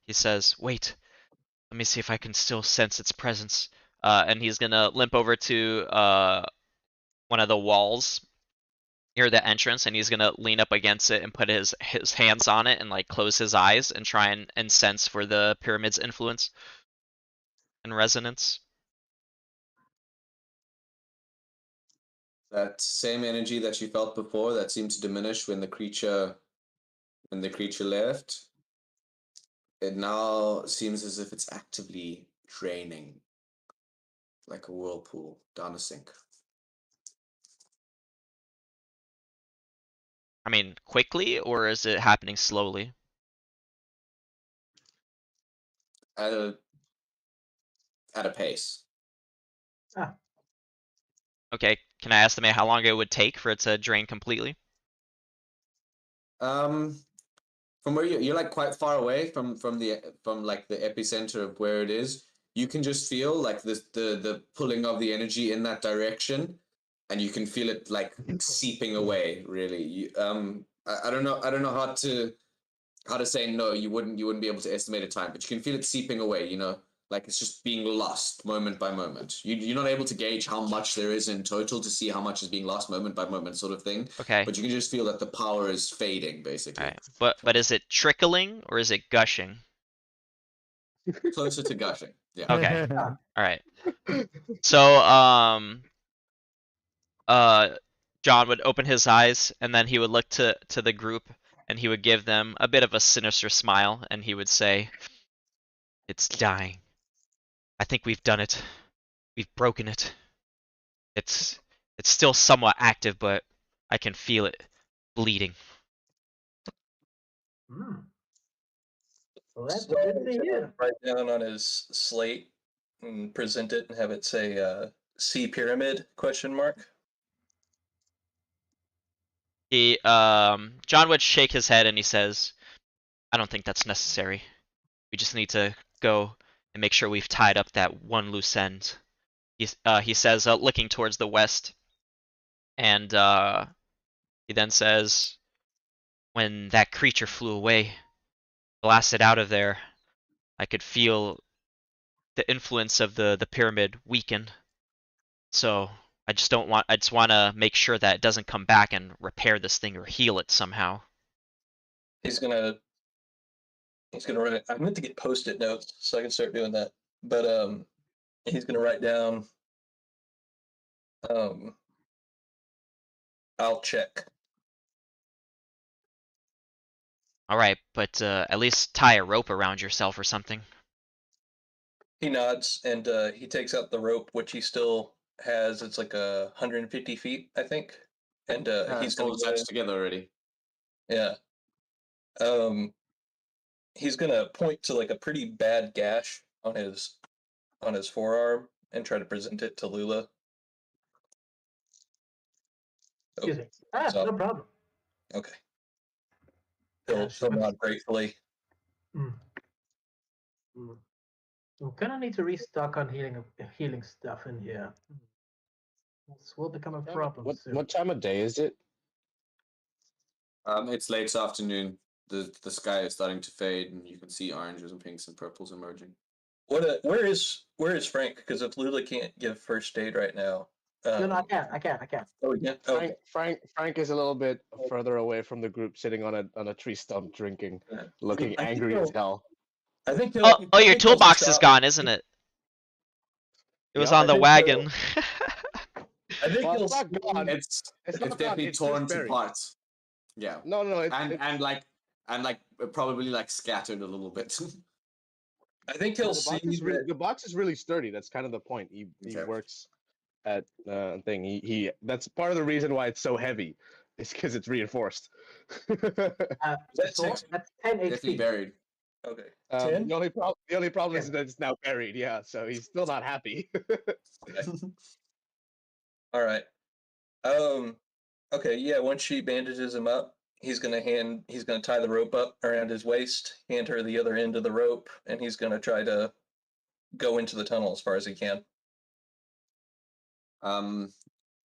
he says, "Wait, let me see if I can still sense its presence." And he's gonna limp over to one of the walls near the entrance, and he's gonna lean up against it and put his hands on it and like close his eyes and try and sense for the pyramid's influence and resonance. That same energy that you felt before that seemed to diminish when the creature left, it now seems as if it's actively draining like a whirlpool down a sink. I mean, quickly, or is it happening slowly? At a pace. Ah, Okay, can I estimate how long it would take for it to drain completely? From where you're like quite far away from like the epicenter of where it is, you can just feel like the pulling of the energy in that direction, and you can feel it like seeping away. Really, I don't know how to say no. You wouldn't be able to estimate a time, but you can feel it seeping away. You know, like it's just being lost moment by moment. You're not able to gauge how much there is in total to see how much is being lost moment by moment, sort of thing. Okay, But you can just feel that the power is fading, basically. alright. But is it trickling or is it gushing? Closer to gushing. Yeah. Okay. Alright. So, John would open his eyes and then he would look to the group and he would give them a bit of a sinister smile and he would say, "It's dying. I think we've done it. We've broken it. It's still somewhat active, but I can feel it bleeding." hmm. Well, that's So good to he's gonna hear. write down on his slate and present it and have it say C pyramid question mark. John would shake his head and he says, "I don't think that's necessary. We just need to go and make sure we've tied up that one loose end." He says, looking towards the west, and he then says, "When that creature flew away, blasted out of there, I could feel the influence of the pyramid weaken. So I just want to make sure that it doesn't come back and repair this thing or heal it somehow." He's gonna write. I meant to get post-it notes so I can start doing that. But he's gonna write down. I'll check. Alright, but at least tie a rope around yourself or something. He nods and he takes out the rope, which he still has. It's like 150 feet, I think. And Yeah, he's it's all gonna go, attached together already. yeah. He's gonna point to like a pretty bad gash on his forearm and try to present it to Lula. Excuse me. so- No problem. Okay. Yeah, He'll nod gratefully. Mm. We're gonna need to restock on healing stuff in here. This will become a problem soon. What time of day is it? It's late afternoon. The sky is starting to fade, and you can see oranges and pinks and purples emerging. Where is Frank? Because if Lula can't give first aid right now, No, I can't. Oh, yeah. Okay. Frank is a little bit further away from the group, sitting on a tree stump, drinking, looking I think angry as hell. I think Oh, your I think he'll toolbox is stop. gone, isn't it? It was Yeah, on I the think wagon. I think Well, he'll it's not gone. It's It's not gone, definitely it's torn just to buried. parts. Yeah, No, and like probably like scattered a little bit. I think he'll the box see is really, that- the box is really sturdy. That's kind of the point. He Okay. works at thing. He that's part of the reason why it's so heavy. It's because it's reinforced. That's So six. that's 10 Definitely HP. buried. Okay. the 10? only problem is that it's now buried. Yeah, so he's still not happy. All right. Okay, yeah, once she bandages him up, he's gonna tie the rope up around his waist, hand her the other end of the rope, and he's gonna try to go into the tunnel as far as he can.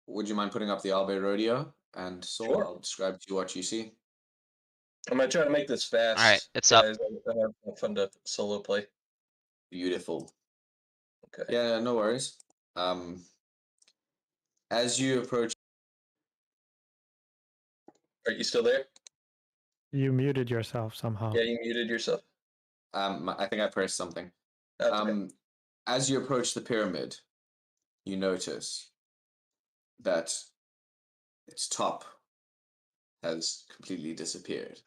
Would you mind putting up the Albe Rodeo? And so Sure. I'll describe to you what you see. I'm gonna try to make this fast. Alright, it's up. guys. I have fun to solo play. Beautiful. Okay. Yeah, no worries. As you approach, Are you still there? You muted yourself somehow. Yeah, you muted yourself. I think I pressed something. That's okay. As you approach the pyramid, you notice that its top has completely disappeared.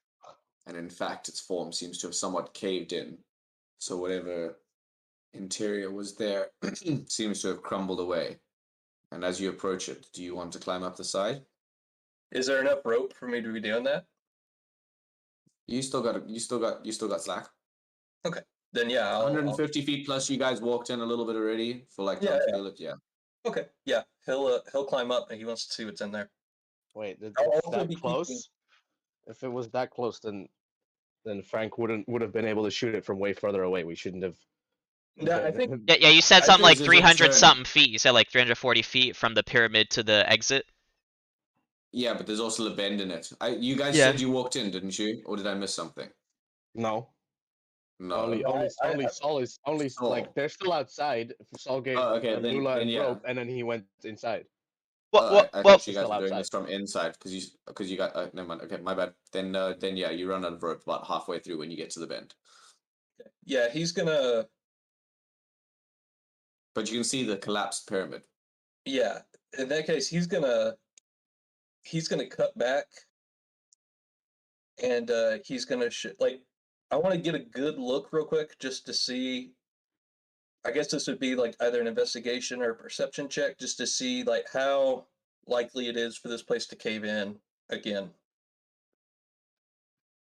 And in fact, its form seems to have somewhat caved in. So whatever interior was there seems to have crumbled away. And as you approach it, do you want to climb up the side? Is there enough rope for me to be doing that? You still got slack. Okay. Then yeah, I'll 150 feet plus. You guys walked in a little bit already for like time Yeah, to yeah. feel it. Yeah. Okay. Yeah, he'll climb up and he wants to see what's in there. Wait, it's I'll also that be close? keeping- If it was that close, then Frank would have been able to shoot it from way further away. We shouldn't have. Yeah, I think Yeah, you said I something like think there's a 300 turn. something feet. You said like 340 feet from the pyramid to the exit. Yeah, but there's also a bend in it. You guys Yeah. said you walked in, didn't you? Or did I miss something? No. No. Only Saul is Saul. like they're still outside. Saul gave Oh, okay, then- Lula then and yeah. rope, and then he went inside. I Well, thought you guys were doing this from inside because you got never mind. Okay, my bad. Then yeah, you run out of rope about halfway through when you get to the bend. yeah, he's gonna But you can see the collapsed pyramid. yeah. In that case, he's gonna cut back, and he's gonna like. I want to get a good look real quick just to see. I guess this would be like either an investigation or a perception check just to see like how likely it is for this place to cave in again.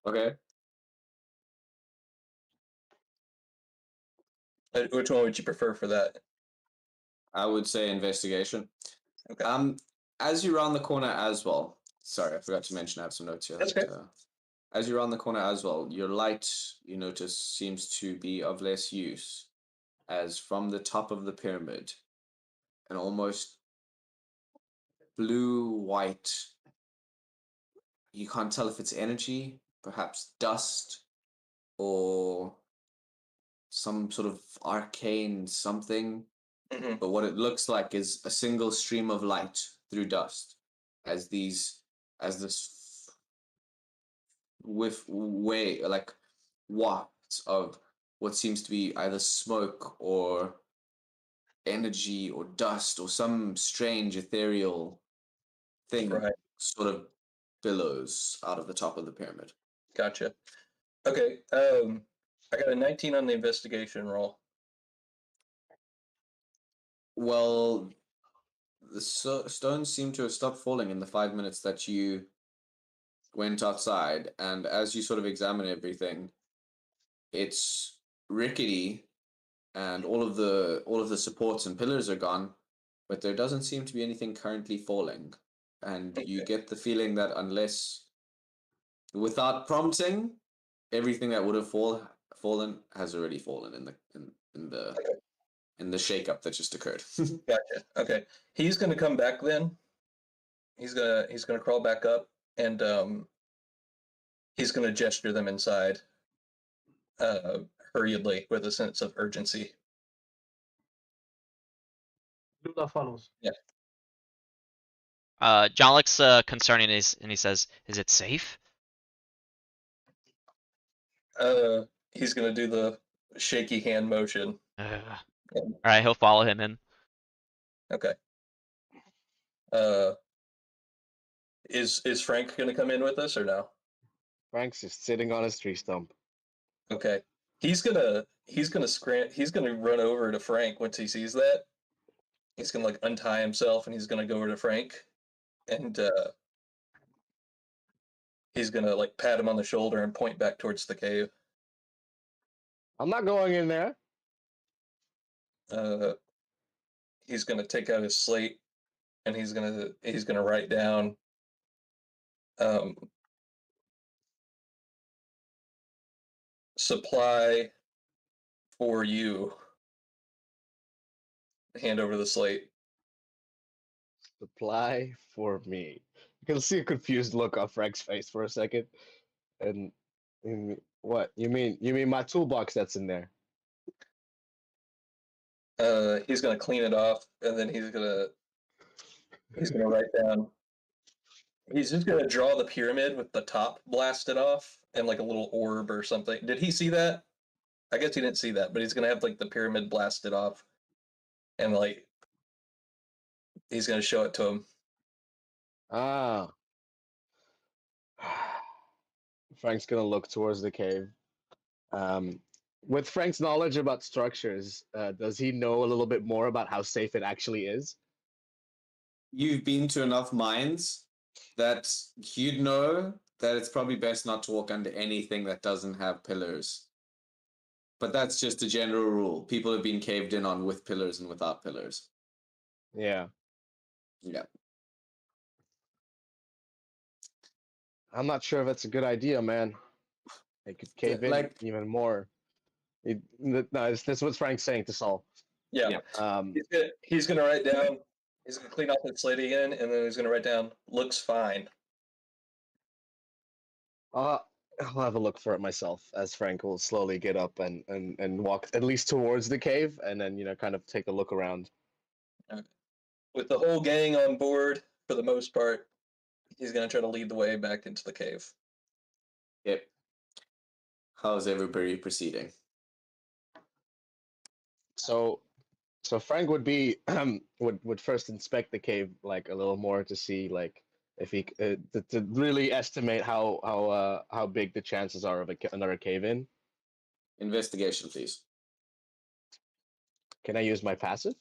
Okay. Which one would you prefer for that? I would say investigation. Okay. As you round the corner as well. Sorry, I forgot to mention I have some notes here. That's okay. As you round the corner as well, your light, you notice, seems to be of less use, as from the top of the pyramid, an almost blue-white, you can't tell if it's energy, perhaps dust, or some sort of arcane something. Hmm. But what it looks like is a single stream of light through dust, as this way like wafts of what seems to be either smoke or energy or dust or some strange ethereal thing Right. sort of billows out of the top of the pyramid. Gotcha. Okay. I got a 19 on the investigation roll. Well, the stones seem to have stopped falling in the 5 minutes that you went outside, and as you sort of examine everything, it's rickety, and all of the supports and pillars are gone, but there doesn't seem to be anything currently falling, and you get the feeling that unless, without prompting, everything that would have fallen has already fallen in the shakeup that just occurred. Gotcha. Okay. He's gonna come back then. He's gonna crawl back up and he's gonna gesture them inside hurriedly with a sense of urgency. Lula follows. John looks concerned and he says, "Is it safe?" He's gonna do the shaky hand motion. All right, he'll follow him in. Okay. Is Frank gonna come in with us or no? Frank's just sitting on his tree stump. Okay. He's gonna run over to Frank once he sees that. He's gonna like untie himself and he's gonna go over to Frank and he's gonna like pat him on the shoulder and point back towards the cave. I'm not going in there. He's gonna take out his slate and he's gonna write down supply for you. Hand over the slate. Supply for me. You can see a confused look on Frank's face for a second. And what? You mean my toolbox that's in there? He's gonna clean it off and then he's gonna write down. He's just gonna draw the pyramid with the top blasted off and like a little orb or something. Did he see that? I guess he didn't see that, but he's gonna have like the pyramid blasted off, and like he's gonna show it to him. Ah. Frank's gonna look towards the cave. With Frank's knowledge about structures, does he know a little bit more about how safe it actually is? You've been to enough mines that you'd know that it's probably best not to walk under anything that doesn't have pillars. But that's just a general rule. People have been caved in on with pillars and without pillars. Yeah. Yeah. I'm not sure if that's a good idea, man. It could cave in like- even more. No, that's what Frank's saying to Saul. Yeah. Um, He's gonna write down. He's gonna clean off his slate again, and then he's gonna write down. Looks fine. I'll have a look for it myself as Frank will slowly get up and walk at least towards the cave, and then kind of take a look around. With the whole gang on board, for the most part, he's gonna try to lead the way back into the cave. Yep. How's everybody proceeding? So Frank would be would first inspect the cave like a little more to see like if he to really estimate how big the chances are of another cave in. Investigation, please. Can I use my passive?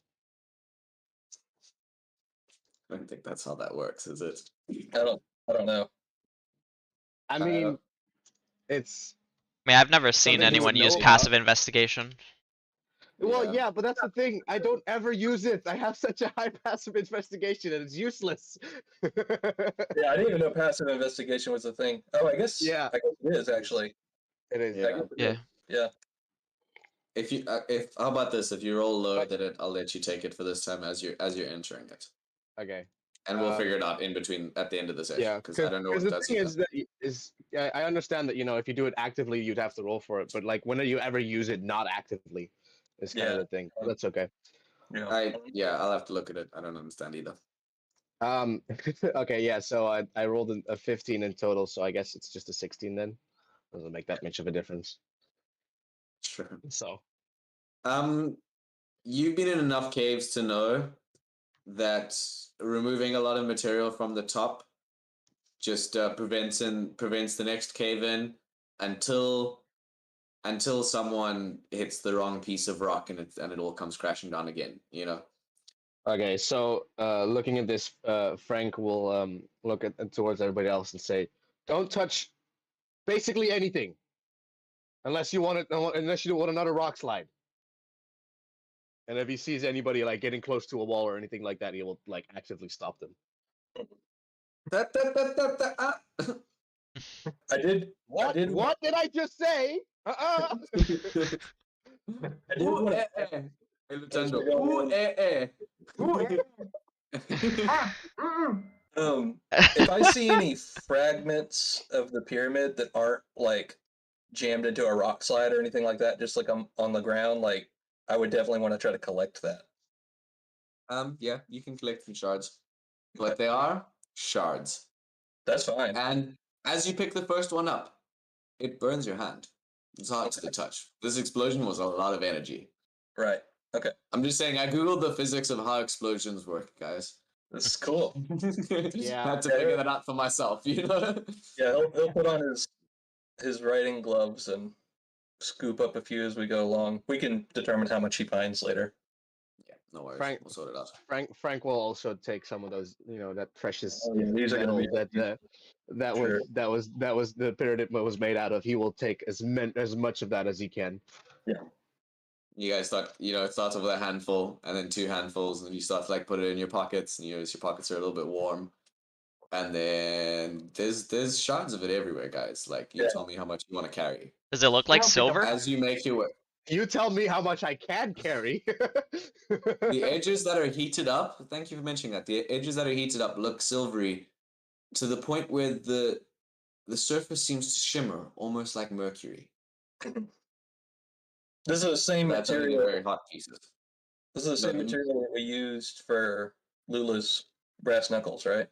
I don't think that's how that works, is it? I don't know. I mean, it's I mean, I've never seen Something you would anyone use know passive investigation. well, yeah, but that's the thing. I don't ever use it. I have such a high passive investigation, and it's useless. Yeah, I didn't even know passive investigation was a thing. Oh, I guess. Yeah. I guess it is actually. It is. Yeah. I guess it Yeah. is. Yeah. If how about this? If you roll lower than it, I'll let you take it for this time as you're entering it, Okay. and we'll figure it out in between at the end of the session. Yeah, because I don't know what the that's. thing is I understand that if you do it actively, you'd have to roll for it. But like, when do you ever use it not actively? Is kind of Yeah. the thing. That's okay. Yeah. I'll have to look at it. I don't understand either. Okay, yeah. So I rolled a 15 in total, so I guess it's just a 16 then. Doesn't make that much of a difference. Sure. So You've been in enough caves to know that removing a lot of material from the top just prevents the next cave in until someone hits the wrong piece of rock and it all comes crashing down again. okay, so looking at this, Frank will look towards everybody else and say, "Don't touch basically anything, unless you want another rock slide." And if he sees anybody like getting close to a wall or anything like that, he will like actively stop them. I did. What? did- What did I just say? I did want to. If I see any fragments of the pyramid that aren't like jammed into a rock slide or anything like that, just like on the ground, like I would definitely want to try to collect that. Yeah, you can collect some shards, but they are shards. That's fine. And as you pick the first one up, it burns your hand. It's hard to touch. This explosion was a lot of energy. Right. Okay. I'm just saying, I googled the physics of how explosions work, guys. This is cool. Yeah. I had to figure that out for myself, Yeah, he'll put on his writing gloves and scoop up a few as we go along. We can determine how much he finds later. Yeah, no worries. Frank- We'll sort it out. Frank will also take some of those, that precious Oh, yeah, these are gonna metal be- that Sure. was the pyramid was made out of. He will take as much of that as he can. You guys start, it starts with a handful, and then 2 handfuls, and then you start to like put it in your pockets, and your pockets are a little bit warm. And then there's shards of it everywhere, guys. Like, you Yeah. tell me how much you want to carry. Does it look like Well, silver? As you make your way. You tell me how much I can carry. The edges that are heated up, thank you for mentioning that. The edges that are heated up look silvery to the point where the surface seems to shimmer, almost like mercury. This is the same That's only the material. very hot pieces. This is the same Mhm. material that we used for Lula's brass knuckles, right?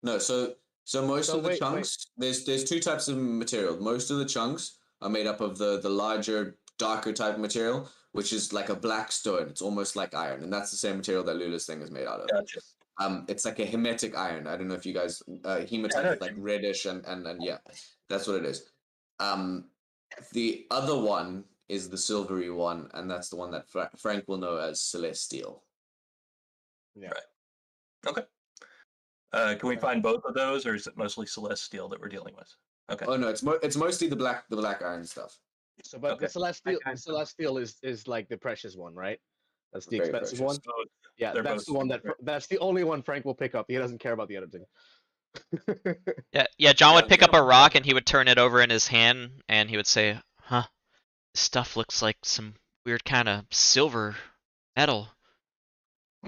No, so most So of the wait. chunks, there's 2 types of material. Most of the chunks are made up of the larger, darker type material, which is like a black stone. It's almost like iron, and that's the same material that Lula's thing is made out of. Gotcha. It's like a hemetic iron. I don't know if you guys hematite know is like you- reddish and yeah, that's what it is. The other one is the silvery one, and that's the one that Frank will know as celestial. Yeah. Okay. Can we find both of those, or is it mostly Celestial that we're dealing with? Okay. Oh no, it's mostly the black iron stuff. So, but Okay. the celestial, Okay. is like the precious one, right? That's the Very expensive precious. one. So Yeah, they're that's both the one super that's the only one Frank will pick up. He doesn't care about the other thing. Yeah, John would Yeah, pick yeah. up a rock and he would turn it over in his hand and he would say, "Huh, this stuff looks like some weird kind of silver metal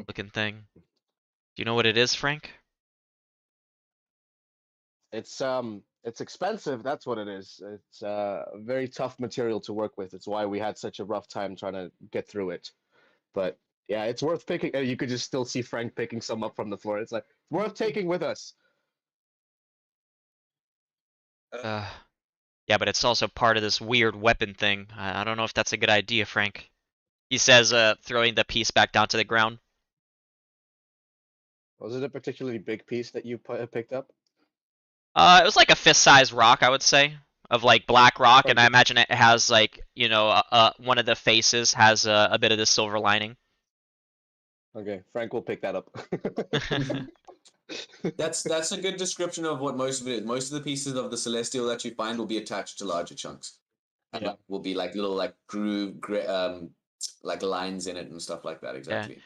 looking thing. Do you know what it is, Frank?" It's expensive. That's what it is. It's a very tough material to work with. It's why we had such a rough time trying to get through it. But yeah, it's worth picking. You could just still see Frank picking some up from the floor. It's like worth taking with us. Uh, yeah, but it's also part of this weird weapon thing. I don't know if that's a good idea, Frank. He says, throwing the piece back down to the ground. Was it a particularly big piece that you picked up? It was like a fist-sized rock, I would say, of like black rock, and I Okay. imagine it has like, one of the faces has a bit of the silver lining. Okay, Frank will pick that up. That's a good description of what most of it is. Most of the pieces of the celestial that you find will be attached to larger chunks, and Yeah. will be like little like like lines in it and stuff like that. Yeah. Exactly.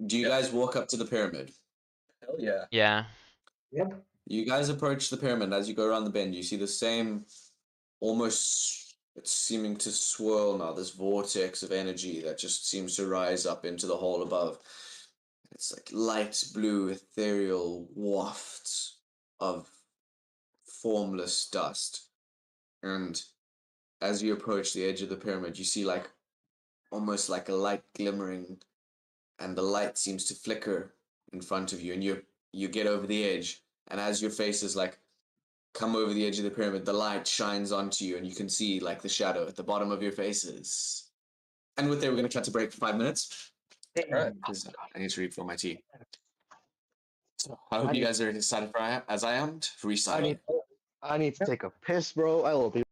Do you Yeah. guys walk up to the pyramid? Hell yeah. Yeah. Yep. You guys approach the pyramid. As you go around the bend, you see the same, almost, it's seeming to swirl now, this vortex of energy that just seems to rise up into the hall above. It's like light blue, ethereal wafts of formless dust. And as you approach the edge of the pyramid, you see like almost like a light glimmering, and the light seems to flicker in front of you, and you get over the edge, and as your face is like come over the edge of the pyramid, the light shines onto you, and you can see like the shadow at the bottom of your faces. And with that, we're going to cut to break for 5 minutes All right. because I need to refill my tea. So I hope I you need, guys are excited as I am to I restart. need, I need to take a piss, bro. I will be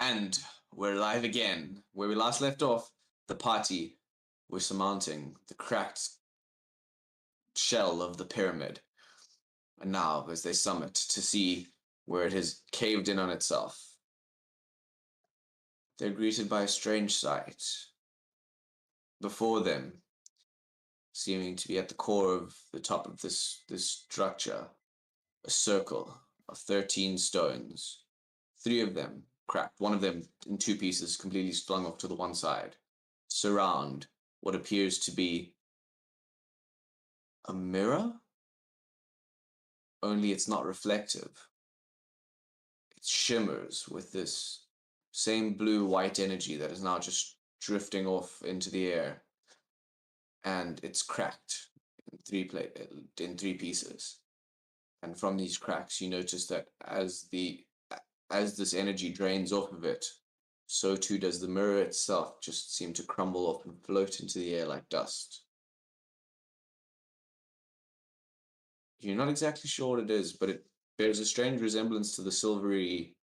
And we're live again. Where we last left off, the party was surmounting the cracked shell of the pyramid. And now, as they summit to see where it has caved in on itself, they're greeted by a strange sight. Before them, seeming to be at the core of the top of this structure, a circle of 13 stones. 3 of them cracked, one of them in 2 pieces, completely flung off to the one side, surround what appears to be a mirror, only it's not reflective. It shimmers with this same blue-white energy that is now just drifting off into the air, and it's cracked in 3 pieces. And from these cracks, you notice that as this energy drains off of it, so too does the mirror itself just seem to crumble off and float into the air like dust. You're not exactly sure what it is, but it bears a strange resemblance to the silvery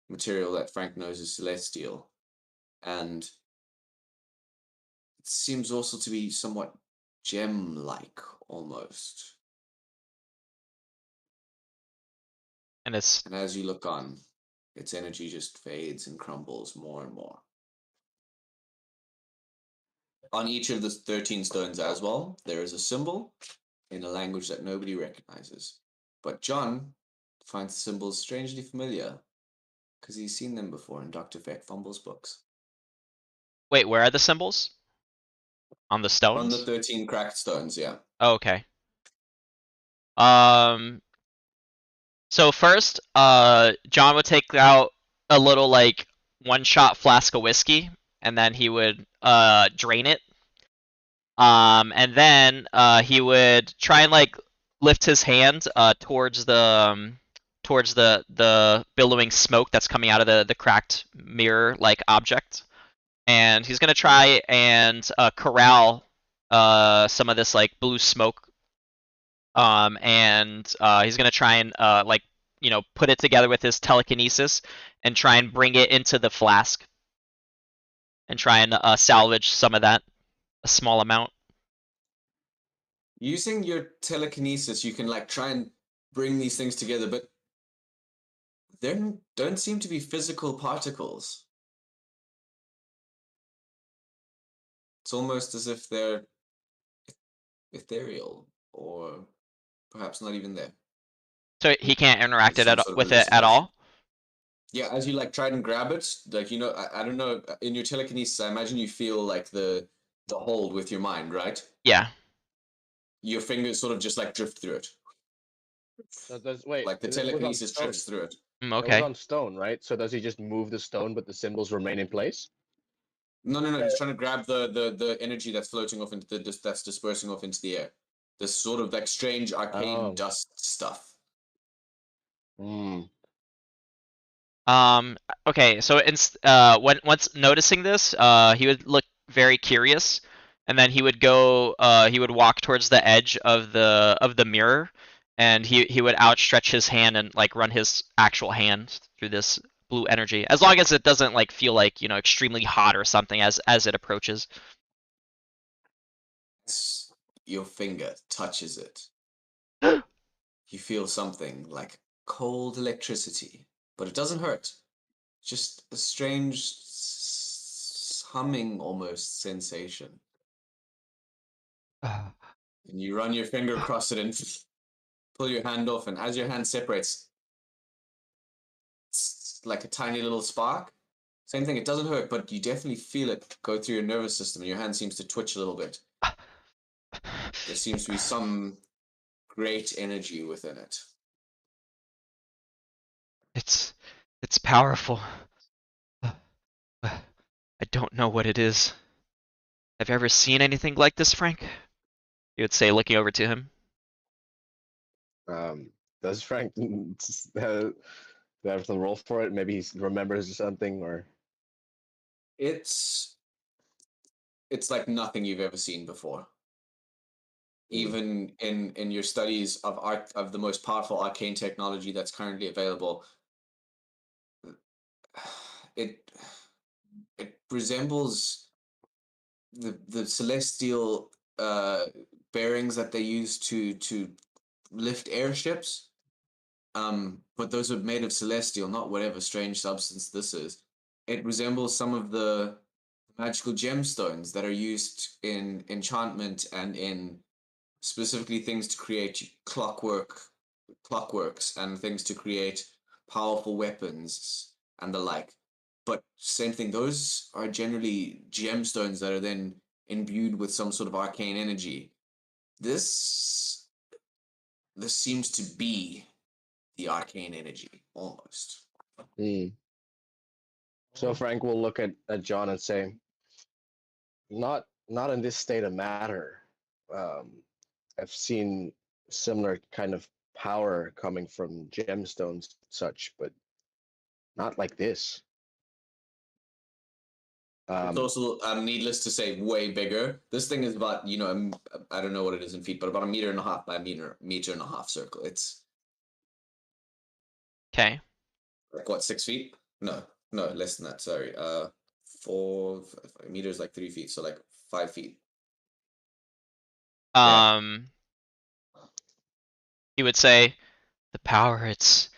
material that Frank knows is celestial. And it seems also to be somewhat gem-like, almost. And And as you look on, its energy just fades and crumbles more and more. On each of the 13 stones as well, there is a symbol in a language that nobody recognizes. But John finds the symbols strangely familiar because he's seen them before in Dr. Feck Fumble's books. wait, where are the symbols? On the stones? On the 13 cracked stones, yeah. Oh, okay. So first, John would take out a little like 1-shot flask of whiskey, and then he would drain it. And then he would try and like lift his hand towards the billowing smoke that's coming out of the cracked mirror like object, and he's gonna try and corral some of this like blue smoke. And he's gonna try and like put it together with his telekinesis and try and bring it into the flask and try and salvage some of that, a small amount. Using your telekinesis, you can like try and bring these things together, but there don't seem to be physical particles. It's almost as if they're ethereal, or perhaps not even there. So he can't interact It's some sort of with it at hallucination. all? Yeah, as you like try and grab it, like I don't know, in your telekinesis, I imagine you feel like the hold with your mind, right? Yeah. Your fingers sort of just like drift through it. Wait, Like the it was on telekinesis stone. drifts through it. It Okay. was on stone, right? So does he just move the stone, but the symbols remain in place? No. He's trying to grab the energy that's floating off into that's dispersing off into the air. This sort of like strange arcane dust stuff. Okay, so once noticing this, he would look very curious, and then he would walk towards the edge of the mirror, and he would outstretch his hand and like run his actual hand through this blue energy, as long as it doesn't like feel like extremely hot or something as it approaches. Your finger touches it. You feel something like cold electricity, but it doesn't hurt. Just a strange humming almost sensation. And you run your finger across it and pull your hand off, and as your hand separates, it's like a tiny little spark. Same thing, it doesn't hurt, but you definitely feel it go through your nervous system, and your hand seems to twitch a little bit. There seems to be some great energy within it. It's powerful. I don't know what it is. Have you ever seen anything like this, Frank? He would say, looking over to him. Does Frank have to roll for it? Maybe he remembers something, or It's like nothing you've ever seen before. Even in your studies of the most powerful arcane technology that's currently available, it resembles the celestial bearings that they use to lift airships. But those are made of celestial, not whatever strange substance this is. It resembles some of the magical gemstones that are used in enchantment and in specifically things to create clockworks and things to create powerful weapons and the like. But same thing, those are generally gemstones that are then imbued with some sort of arcane energy. This seems to be the arcane energy, almost. So Frank will look at John and say, not in this state of matter. I've seen similar kind of power coming from gemstones such, but not like this. It's also, needless to say, way bigger. This thing is about, I don't know what it is in feet, but about 1.5 meters by a meter and a half circle. It's Okay. like what, 6 feet? No, less than that. Sorry. 4 meters, like 3 feet, so like 5 feet. He would say, "The power, it's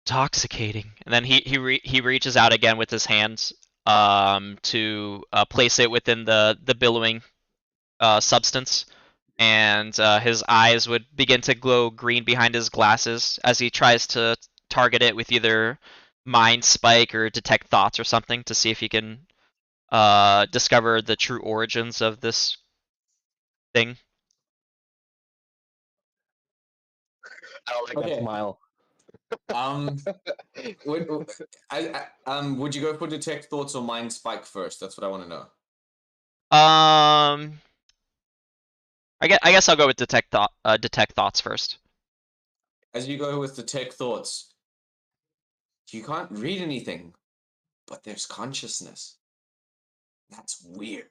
intoxicating," and then he reaches out again with his hands to place it within the billowing substance, and his eyes would begin to glow green behind his glasses as he tries to target it with either mind spike or detect thoughts or something to see if he can discover the true origins of this thing. I don't like that smile. Would you go for detect thoughts or mind spike first? That's what I want to know. I guess I'll go with detect thoughts first. As you go with detect thoughts, you can't read anything, but there's consciousness. That's weird.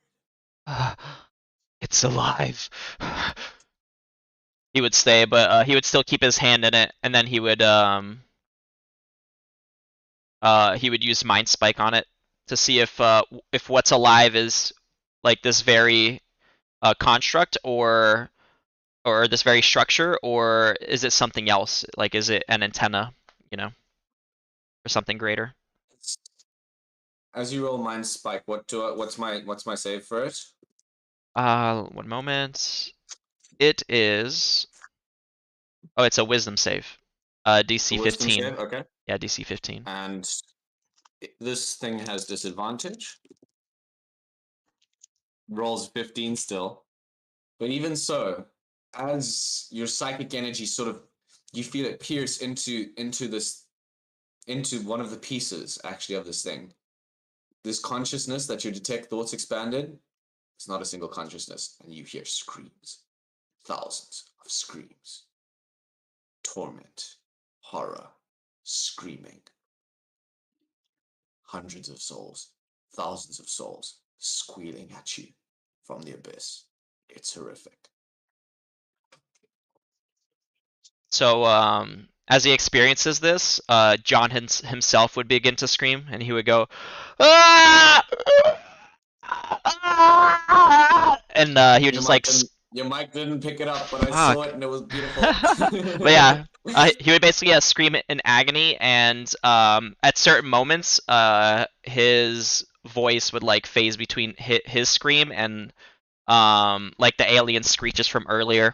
It's alive. He would stay, but he would still keep his hand in it, and then he would use mind spike on it to see if what's alive is like this very construct or this very structure, or is it something else? Like, is it an antenna, or something greater? As you roll mind spike, what's my save for it? 1 moment. It is. Oh, it's a wisdom save. DC 15. Save? Okay. Yeah, DC 15. And this thing has disadvantage. Rolls 15 still. But even so, as your psychic energy sort of, you feel it pierce into one of the pieces actually of this thing. This consciousness that your detect thoughts expanded, it's not a single consciousness, and you hear screams. Thousands of screams. Torment, horror, screaming. Hundreds of souls, thousands of souls, squealing at you from the abyss. It's horrific. So, as he experiences this, John himself would begin to scream, and he would go, "Ah! Ah!" And he would just like. Your mic didn't pick it up, but I saw it and it was beautiful. But yeah, he would basically scream in agony, and at certain moments, his voice would like phase between his scream and like the alien screeches from earlier,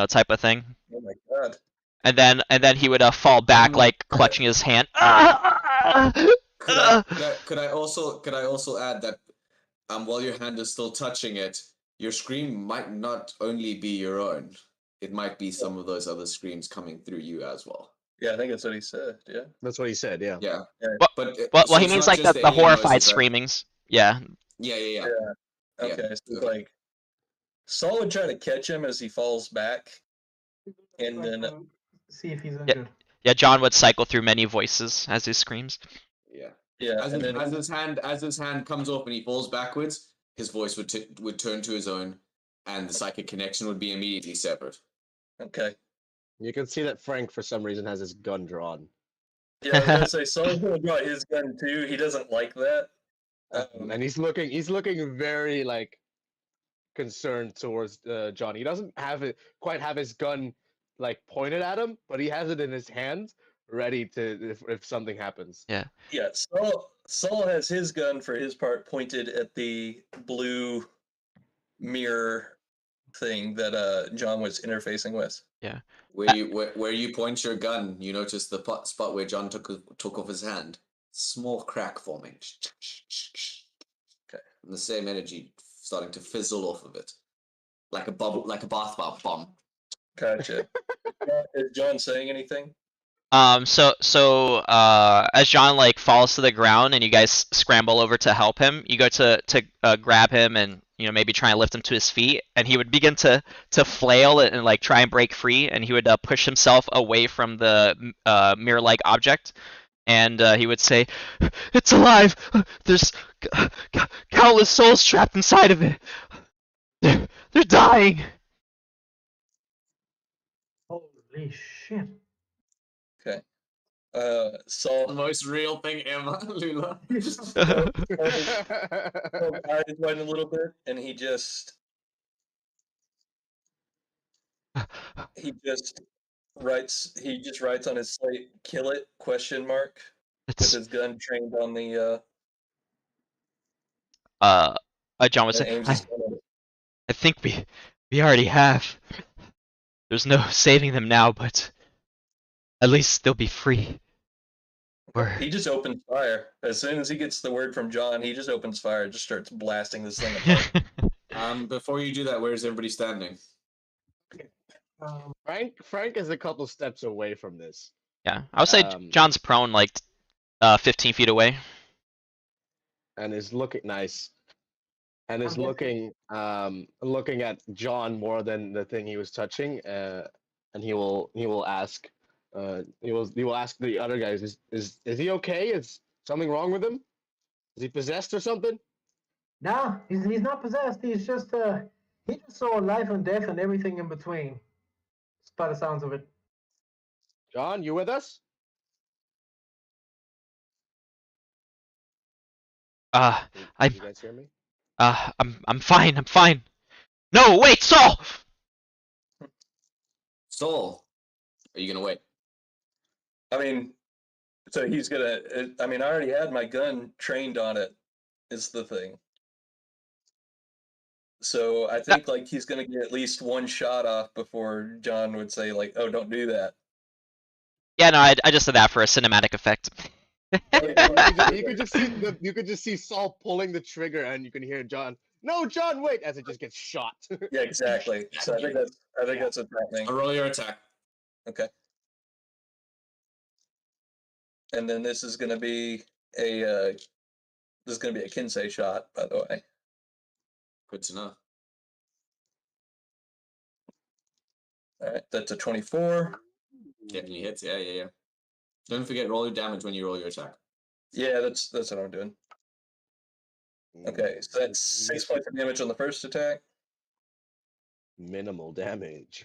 type of thing. Oh my god! And then he would fall back, like clutching his hand. Could I also add that while your hand is still touching it, your scream might not only be your own. It might be some of those other screams coming through you as well. Yeah, I think that's what he said. Yeah. That's what he said. Yeah. Yeah. But he means like the horrified screamings. Yeah. Yeah. Okay, so like Saul would try to catch him as he falls back, and then see if he's injured. Yeah, John would cycle through many voices as he screams. Yeah. As his hand comes off and he falls backwards, his voice would turn to his own, and the psychic connection would be immediately severed. Okay. You can see that Frank, for some reason, has his gun drawn. Yeah, I was gonna say Saul's gonna draw his gun too. He doesn't like that. And he's looking very like concerned towards John. He doesn't quite have his gun like pointed at him, but he has it in his hand, ready to if something happens. Yeah. Yeah, Saul has his gun for his part pointed at the blue mirror thing that John was interfacing with. Yeah. Where you point your gun, you notice the spot where John took off his hand. Small crack forming. Okay. And the same energy starting to fizzle off of it, like a bubble, like a bath bomb. Gotcha. Is John saying anything? So as John like falls to the ground and you guys scramble over to help him, you go to grab him and maybe try and lift him to his feet, and he would begin to flail and like try and break free, and he would push himself away from the mirror-like object, and he would say, "It's alive! There's countless souls trapped inside of it. They're dying." Holy shit. Okay. The Saul most real thing ever, Lula. eyes widen a little bit, and he just writes on his slate, "Kill it?" ? With his gun trained on the John would and say, aims his gun at it. I think we already have. There's no saving them now, but at least they'll be free. He just opens fire. As soon as he gets the word from John, he just opens fire, just starts blasting this thing apart. Before you do that, where's everybody standing? Frank is a couple steps away from this. Yeah, I would say John's prone like 15 feet away. And is looking nice. And is looking at John more than the thing he was touching. And he will ask he will ask the other guys, is he okay? Is something wrong with him? Is he possessed or something? No, he's not possessed. He's just he just saw life and death and everything in between. By the sounds of it. John, you with us? I'm you guys hear me? I'm fine. I'm fine. No, wait, Saul. Saul, are you gonna wait? I mean, so he's gonna. I mean, I already had my gun trained on it. Is the thing. So I think like he's gonna get at least one shot off before John would say like, "Oh, don't do that." Yeah, no, I just said that for a cinematic effect. You could just see Saul pulling the trigger, and you can hear John. No, John, wait! As it just gets shot. Yeah, exactly. So I think that's what's happening. Roll your attack. Okay. And then this is gonna be a Kinsei shot, by the way. Good to know. All right, that's a 24. Definitely hits. Yeah. Don't forget, roll your damage when you roll your attack. Yeah, that's what I'm doing. Okay, so that's 6 points of damage on the first attack. Minimal damage.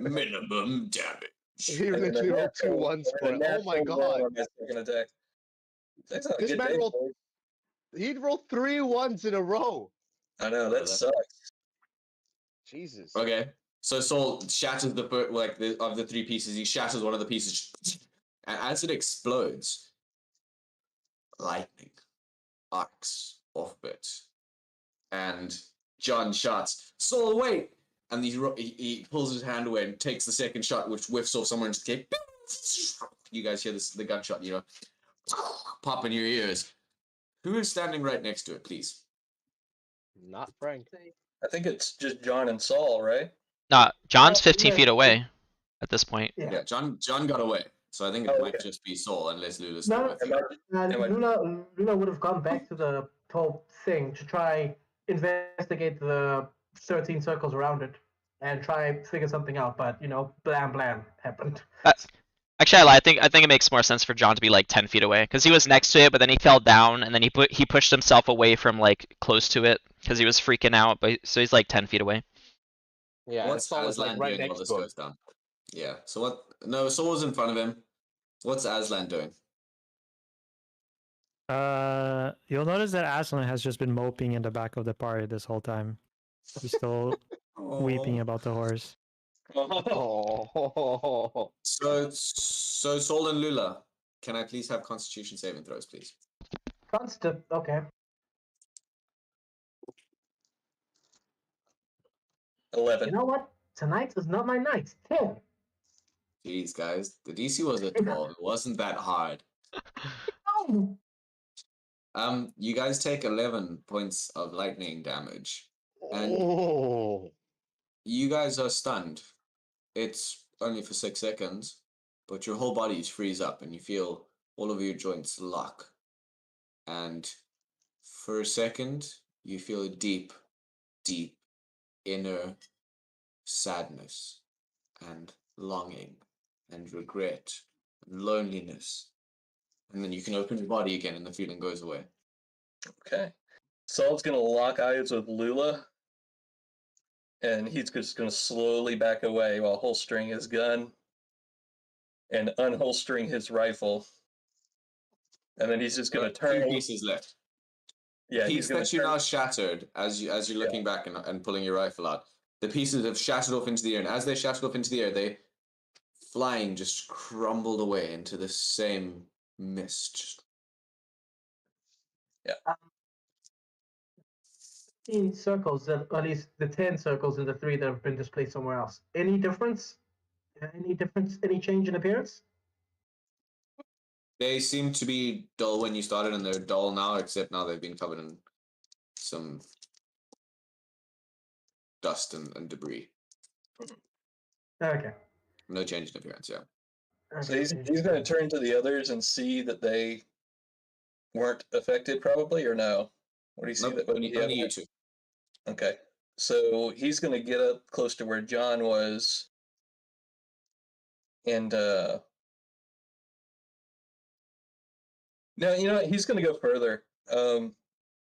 Minimum damage. He literally rolled 2 ones for it. Oh my god. On my second attack. That's not a This good man day, rolled. boys. He'd rolled 3 ones in a row. I know, that sucks. Jesus. Okay. So Saul shatters the of the 3 pieces. He shatters one of the pieces, and as it explodes, lightning arcs off it, and John shouts, "Saul, wait!" And he pulls his hand away and takes the second shot, which whiffs off somewhere into the cave. You guys hear the gunshot, pop in your ears. Who is standing right next to it, please? Not Frank. I think it's just John and Saul, right? Nah, John's 15 feet away at this point. Yeah, John got away. So I think it might just be Saul, unless Lula's still with you. Lula would have gone back to the whole thing to try investigate the 13 circles around it and try figure something out, but blam happened. Actually, I lie. I think it makes more sense for John to be like 10 feet away, because he was next to it, but then he fell down, and then he pushed himself away from like close to it because he was freaking out. But so he's like 10 feet away. Yeah, What's Saul was like right next to him. goes down? Yeah. So what? No, Saul was in front of him. What's Aslan doing? You'll notice that Aslan has just been moping in the back of the party this whole time. He's still weeping about the horse. Oh. So Sol and Lula, can I please have Constitution saving throws, please? Constant. Okay. 11. You know what? Tonight is not my night. 10. Jeez, guys, the DC was a 12. It wasn't that hard. Oh. You guys take 11 points of lightning damage, and Oh. you guys are stunned. It's only for 6 seconds, but your whole bodies freeze up, and you feel all of your joints lock. And for a second, you feel a deep, deep inner sadness and longing and regret and loneliness. And then you can open your body again and the feeling goes away. Okay. Saul's gonna lock eyes with Lula, and he's just gonna slowly back away while holstering his gun and unholstering his rifle. And then he's just gonna turn. 2 pieces left. Yeah, Piece he's gonna that you turn. now shattered as you're looking back and pulling your rifle out. The pieces have shattered off into the air, and as they shattered off into the air, they flying just crumbled away into the same mist. In circles, or at least the 10 circles and the 3 that have been displayed somewhere else. Any difference? Any difference? Any change in appearance? They seem to be dull when you started, and they're dull now, except now they've been covered in some dust and debris. Okay. No change in appearance, yeah. So he's gonna turn to the others and see that they weren't affected, probably, or no? What do you see? Nope, that only you two. Okay. So he's gonna get up close to where John was, and no, you know what? He's gonna go further. I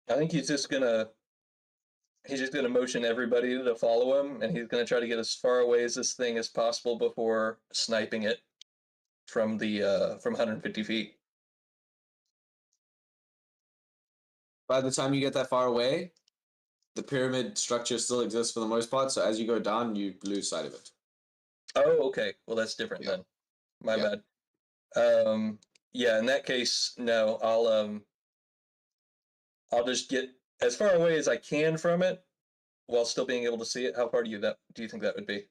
think he's just gonna motion everybody to follow him, and he's gonna try to get as far away as this thing as possible before sniping it from 150 feet. By the time you get that far away, the pyramid structure still exists for the most part, so as you go down, you lose sight of it. Oh, okay. Well, that's different Yeah. then. My Yeah. bad. Yeah, in that case, no, I'll just get as far away as I can from it while still being able to see it. How far do you think that would be?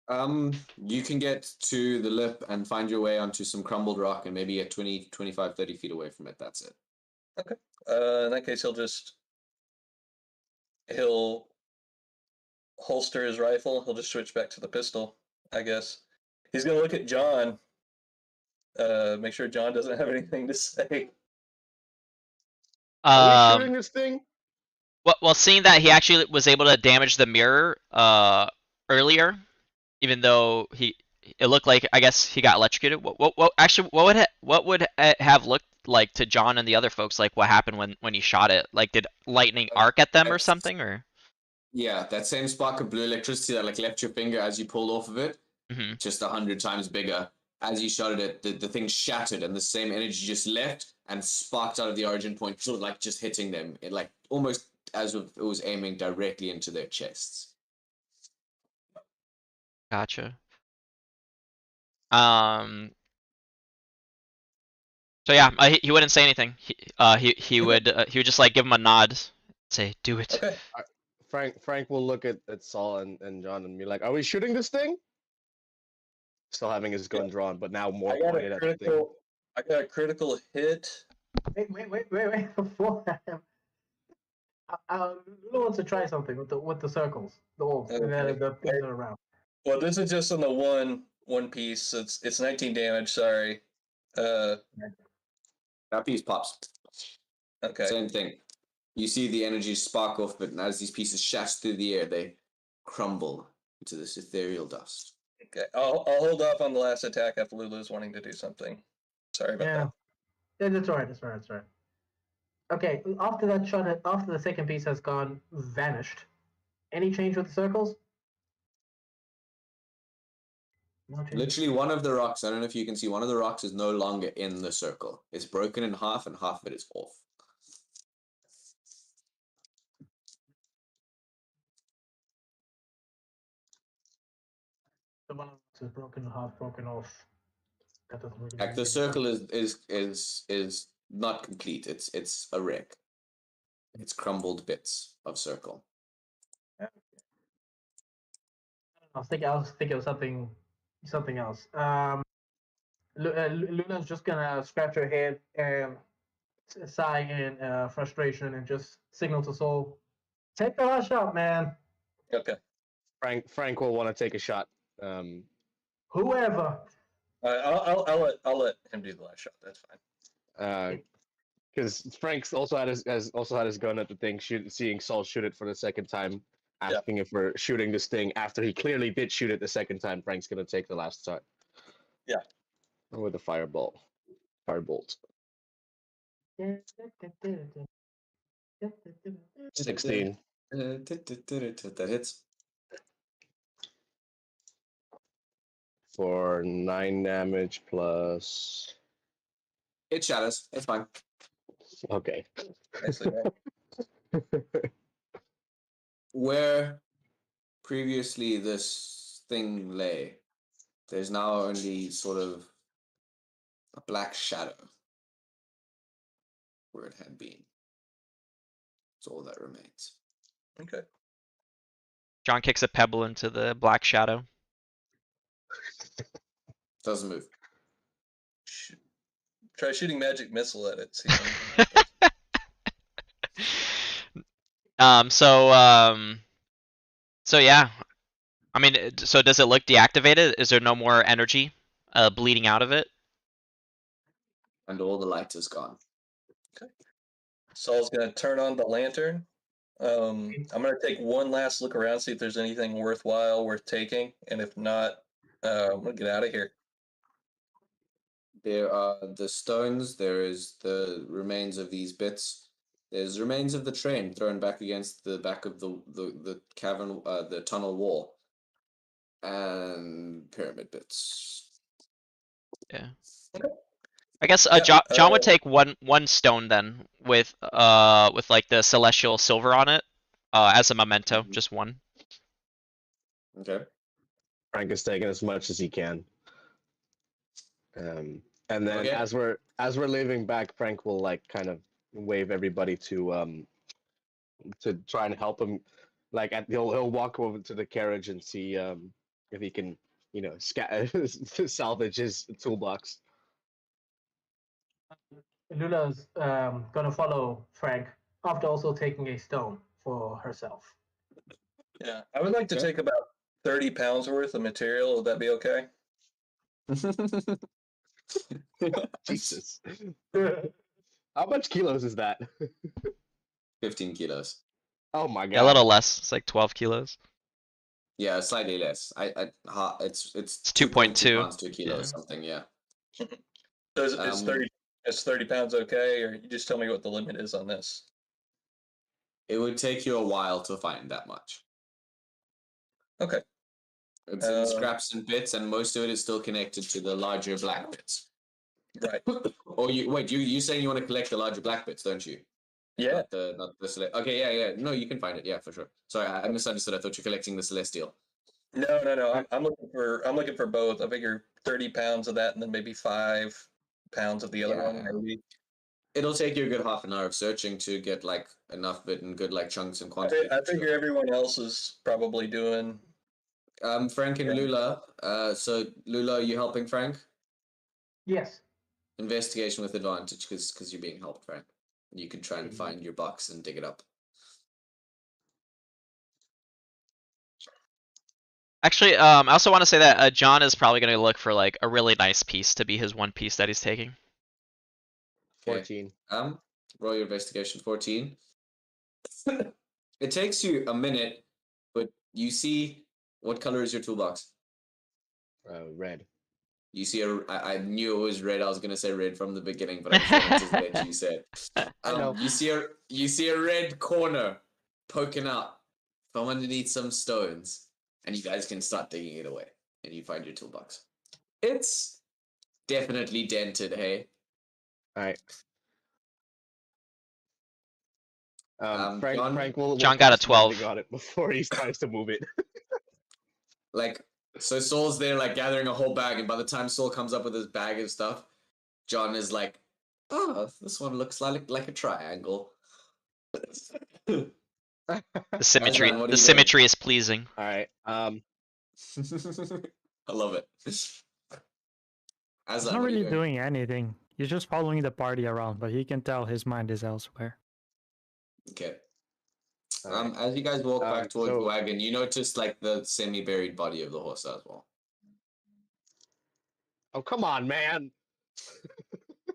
You can get to the lip and find your way onto some crumbled rock and maybe get 20, 25, 30 feet away from it. That's it. Okay. In that case, he'll holster his rifle. He'll just switch back to the pistol, I guess. He's gonna look at John. Make sure John doesn't have anything to say. Are we shooting this thing? Well, seeing that he actually was able to damage the mirror earlier, even though it looked like, I guess, he got electrocuted. What would it have looked like to John and the other folks? Like, what happened when he shot it? Like, did lightning arc at them or something? Or yeah, that same spark of blue electricity that like left your finger as you pulled off of it, just 100 times bigger. As you shot it, the thing shattered, and the same energy just left and sparked out of the origin point, sort of like just hitting them, it like almost as if it was aiming directly into their chests. Gotcha. So yeah, he wouldn't say anything. He would just like give him a nod, say, "Do it." Okay. Frank will look at Saul and John and be like, "Are we shooting this thing?" Still having his gun drawn, but now more pointed at the thing. I got a critical hit. Wait. Before that, Lulu wants to try something with the circles, the orbs, and then the things are around. Well, this is just on the one piece. It's 19 damage. Sorry. That piece pops. Okay. Same thing. You see the energy spark off, but as these pieces shatter through the air, they crumble into this ethereal dust. Okay. I'll hold off on the last attack after Lulu's wanting to do something. Sorry about that. Yeah, that's all right. That's all right. Okay, after that shot, after the second piece has gone vanished, any change with the circles? Literally, one of the rocks, I don't know if you can see, one of the rocks is no longer in the circle. It's broken in half, and half of it is off. The one is broken, half broken off. That doesn't really Like mean the anything. circle is not complete. It's a wreck. It's crumbled bits of circle. I was thinking of something else. Luna's just gonna scratch her head and sigh in frustration and just signal to Soul, "Take the last shot, man. Okay. Frank will want to take a shot. Whoever." I'll let him do the last shot. That's fine. Because Frank's also had his gun at the thing, seeing Saul shoot it for the second time, asking if we're shooting this thing after he clearly did shoot it the second time. Frank's gonna take the last shot. Yeah. With the firebolt. 16 That hits. for 9 damage plus. It shatters. It's fine. Okay. Nicely done. Where previously this thing lay, there's now only sort of a black shadow where it had been. That's all that remains. Okay. John kicks a pebble into the black shadow. Doesn't move. Try shooting magic missile at it. See So yeah. I mean, so does it look deactivated? Is there no more energy bleeding out of it? And all the light is gone. Saul's gonna turn on the lantern. I'm gonna take one last look around, see if there's anything worthwhile worth taking, and if not, I'm gonna get out of here. There are the stones. There is the remains of these bits. There's remains of the train thrown back against the back of the cavern, the tunnel wall, and pyramid bits. Yeah. Okay. I guess Yeah, John would take one stone then with like the celestial silver on it as a memento, just one. Okay. Frank is taking as much as he can. And then Okay. as we're leaving back, Frank will like kind of wave everybody to try and help him. Like he'll walk over to the carriage and see if he can salvage his toolbox. Lula's gonna follow Frank after also taking a stone for herself. Yeah, I would like to take about 30 pounds worth of material. Would that be okay? Jesus. How much kilos is that? 15 kilos. Oh my god. Yeah, a little less. It's like 12 kilos. Yeah, slightly less. It's 2.2 pounds to a kilo or something. Yeah. So is 30 pounds okay, or you just tell me what the limit is on this? It would take you a while to find that much. Okay. It's in scraps and bits, and most of it is still connected to the larger black bits. Right. Or you saying you want to collect the larger black bits, don't you? Yeah. Not the okay, yeah. No, you can find it, yeah, for sure. Sorry, I misunderstood. I thought you're collecting the celestial. No. I'm looking for both. I figure 30 pounds of that, and then maybe 5 pounds of the other one, maybe. It'll take you a good half an hour of searching to get like enough of it in good like chunks and quantity. I figure everyone else is probably doing. Frank and Lula. So Lula, are you helping Frank? Yes. Investigation with advantage, because you're being helped, Frank. You can try and find your box and dig it up. Actually, I also want to say that John is probably going to look for like a really nice piece to be his one piece that he's taking. 14. Roll your investigation 14. It takes you a minute, but you see, what color is your toolbox? Red. You see I knew it was red. I was gonna say red from the beginning, but I just wanted to let you say it. You see a red corner poking out from underneath some stones, and you guys can start digging it away. and you find your toolbox. It's definitely dented, hey? All right. Frank, John? Frank will John got a cast 12. Mending on it before he tries to move it. Like, so Soul's there, like, gathering a whole bag, and by the time Soul comes up with his bag and stuff, John is like, oh, this one looks like a triangle. The symmetry, Aslan, what are the you symmetry is pleasing. All right. doing? I love it. He's Aslan, not what are you really doing anything. He's just following the party around, but he can tell his mind is elsewhere. Okay. All right. As you guys walk back towards so- the wagon, you notice like the semi-buried body of the horse as well. Oh, come on, man!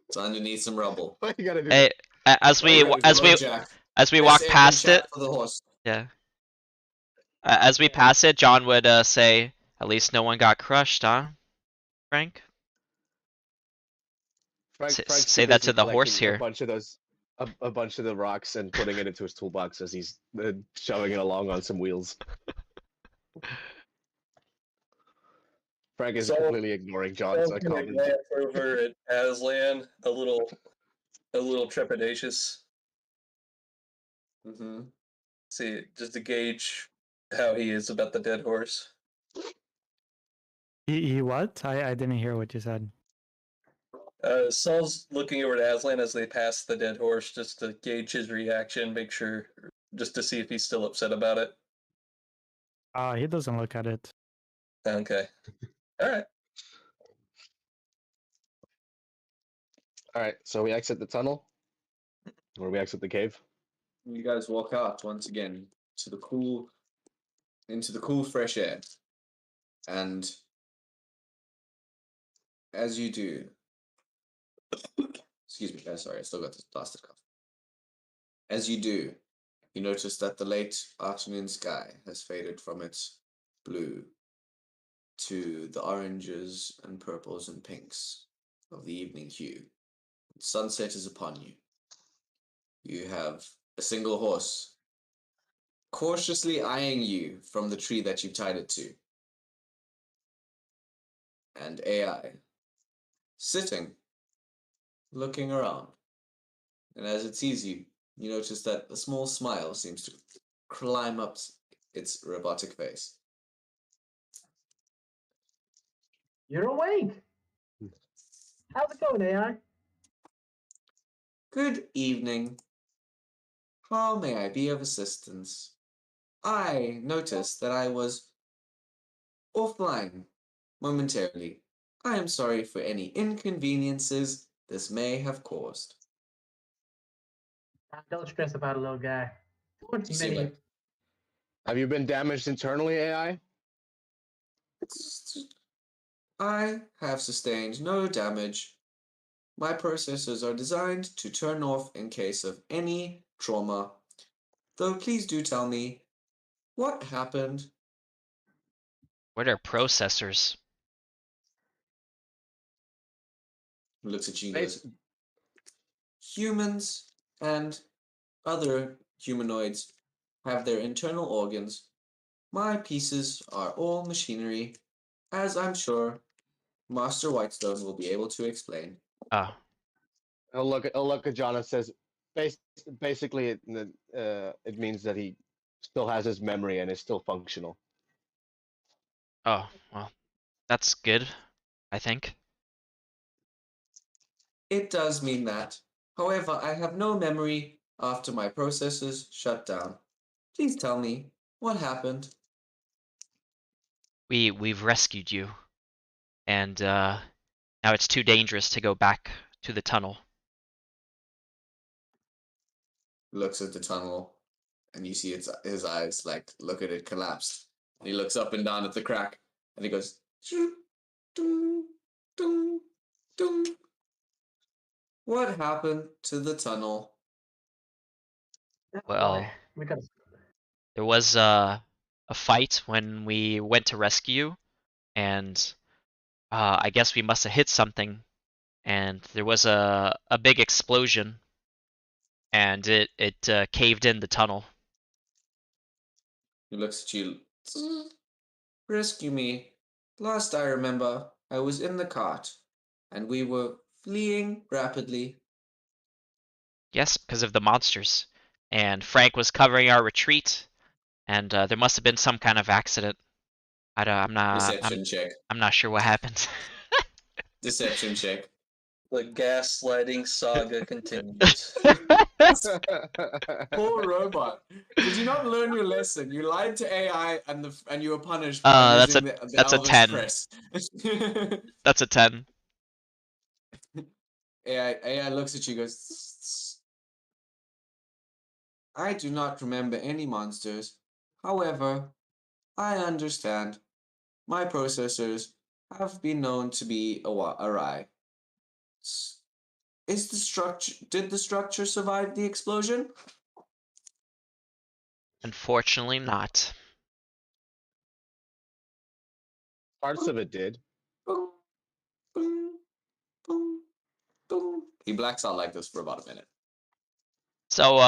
It's underneath some rubble. What you gotta do? Hey, as we Alright, as we hello, Jack. as we Let's walk end in past chat it, for the horse. yeah. As we pass it, John would say, "At least no one got crushed, huh, Frank?" Frank's say too that busy to the horse collecting here. A bunch of those, a bunch of the rocks and putting it into his toolbox as he's shoving it along on some wheels. Frank is So- completely ignoring John's I'll comment. glance over at Aslan, a little trepidatious. Mm-hmm. See, just to gauge how he is about the dead horse. He what? I didn't hear what you said. Saul's looking over to Aslan as they pass the dead horse, just to gauge his reaction, make sure, just to see if he's still upset about it. He doesn't look at it. Okay. All right. All right, so we exit the tunnel, or we exit the cave. You guys walk out once again to the cool, into the cool fresh air, and as you do, excuse me, guys. Sorry, I still got this blasted cough. As you do, you notice that the late afternoon sky has faded from its blue to the oranges and purples and pinks of the evening hue. Sunset is upon you. You have a single horse cautiously eyeing you from the tree that you've tied it to. And AI sitting, looking around. And as it sees you, you notice that a small smile seems to climb up its robotic face. You're awake. How's it going, AI? Good evening. How may I be of assistance? I noticed that I was offline momentarily. I am sorry for any inconveniences this may have caused. Don't stress about it, little guy. Too You seem many. like Have you been damaged internally, AI? I have sustained no damage. My processors are designed to turn off in case of any trauma. Though please do tell me what happened. What are processors? He looks at you and Bas- goes, humans and other humanoids have their internal organs. My pieces are all machinery, as I'm sure Master Whitestone will be able to explain. Oh, I'll look at John and says, basically, it means that he still has his memory and is still functional. oh, well, that's good, I think. It does mean that. However, I have no memory after my processors shut down. Please tell me what happened. We've rescued you, and now it's too dangerous to go back to the tunnel. Looks at the tunnel, and you see his eyes like look at it collapse. And he looks up and down at the crack, and he goes, "Shoo, dum, dum, dum." What happened to the tunnel? Oh, Well, boy. We got. there was a fight when we went to rescue you, and I guess we must have hit something, and there was a big explosion, and it caved in the tunnel. He looks at you. Rescue me. Last I remember, I was in the cart, and we were fleeing rapidly. Yes, because of the monsters. And Frank was covering our retreat, and there must have been some kind of accident. Deception check. I'm not sure what happened. Deception check. The gaslighting saga continues. Poor robot. Did you not learn your lesson? You lied to AI, and you were punished by using the that's a Elvis 10. press. That's a 10. AI looks at you, and goes, I do not remember any monsters. However, I understand. My processors have been known to be awry. Did the structure survive the explosion? Unfortunately not. Parts of it did. Boom, boom, boom, boom. He blacks out like this for about a minute. So,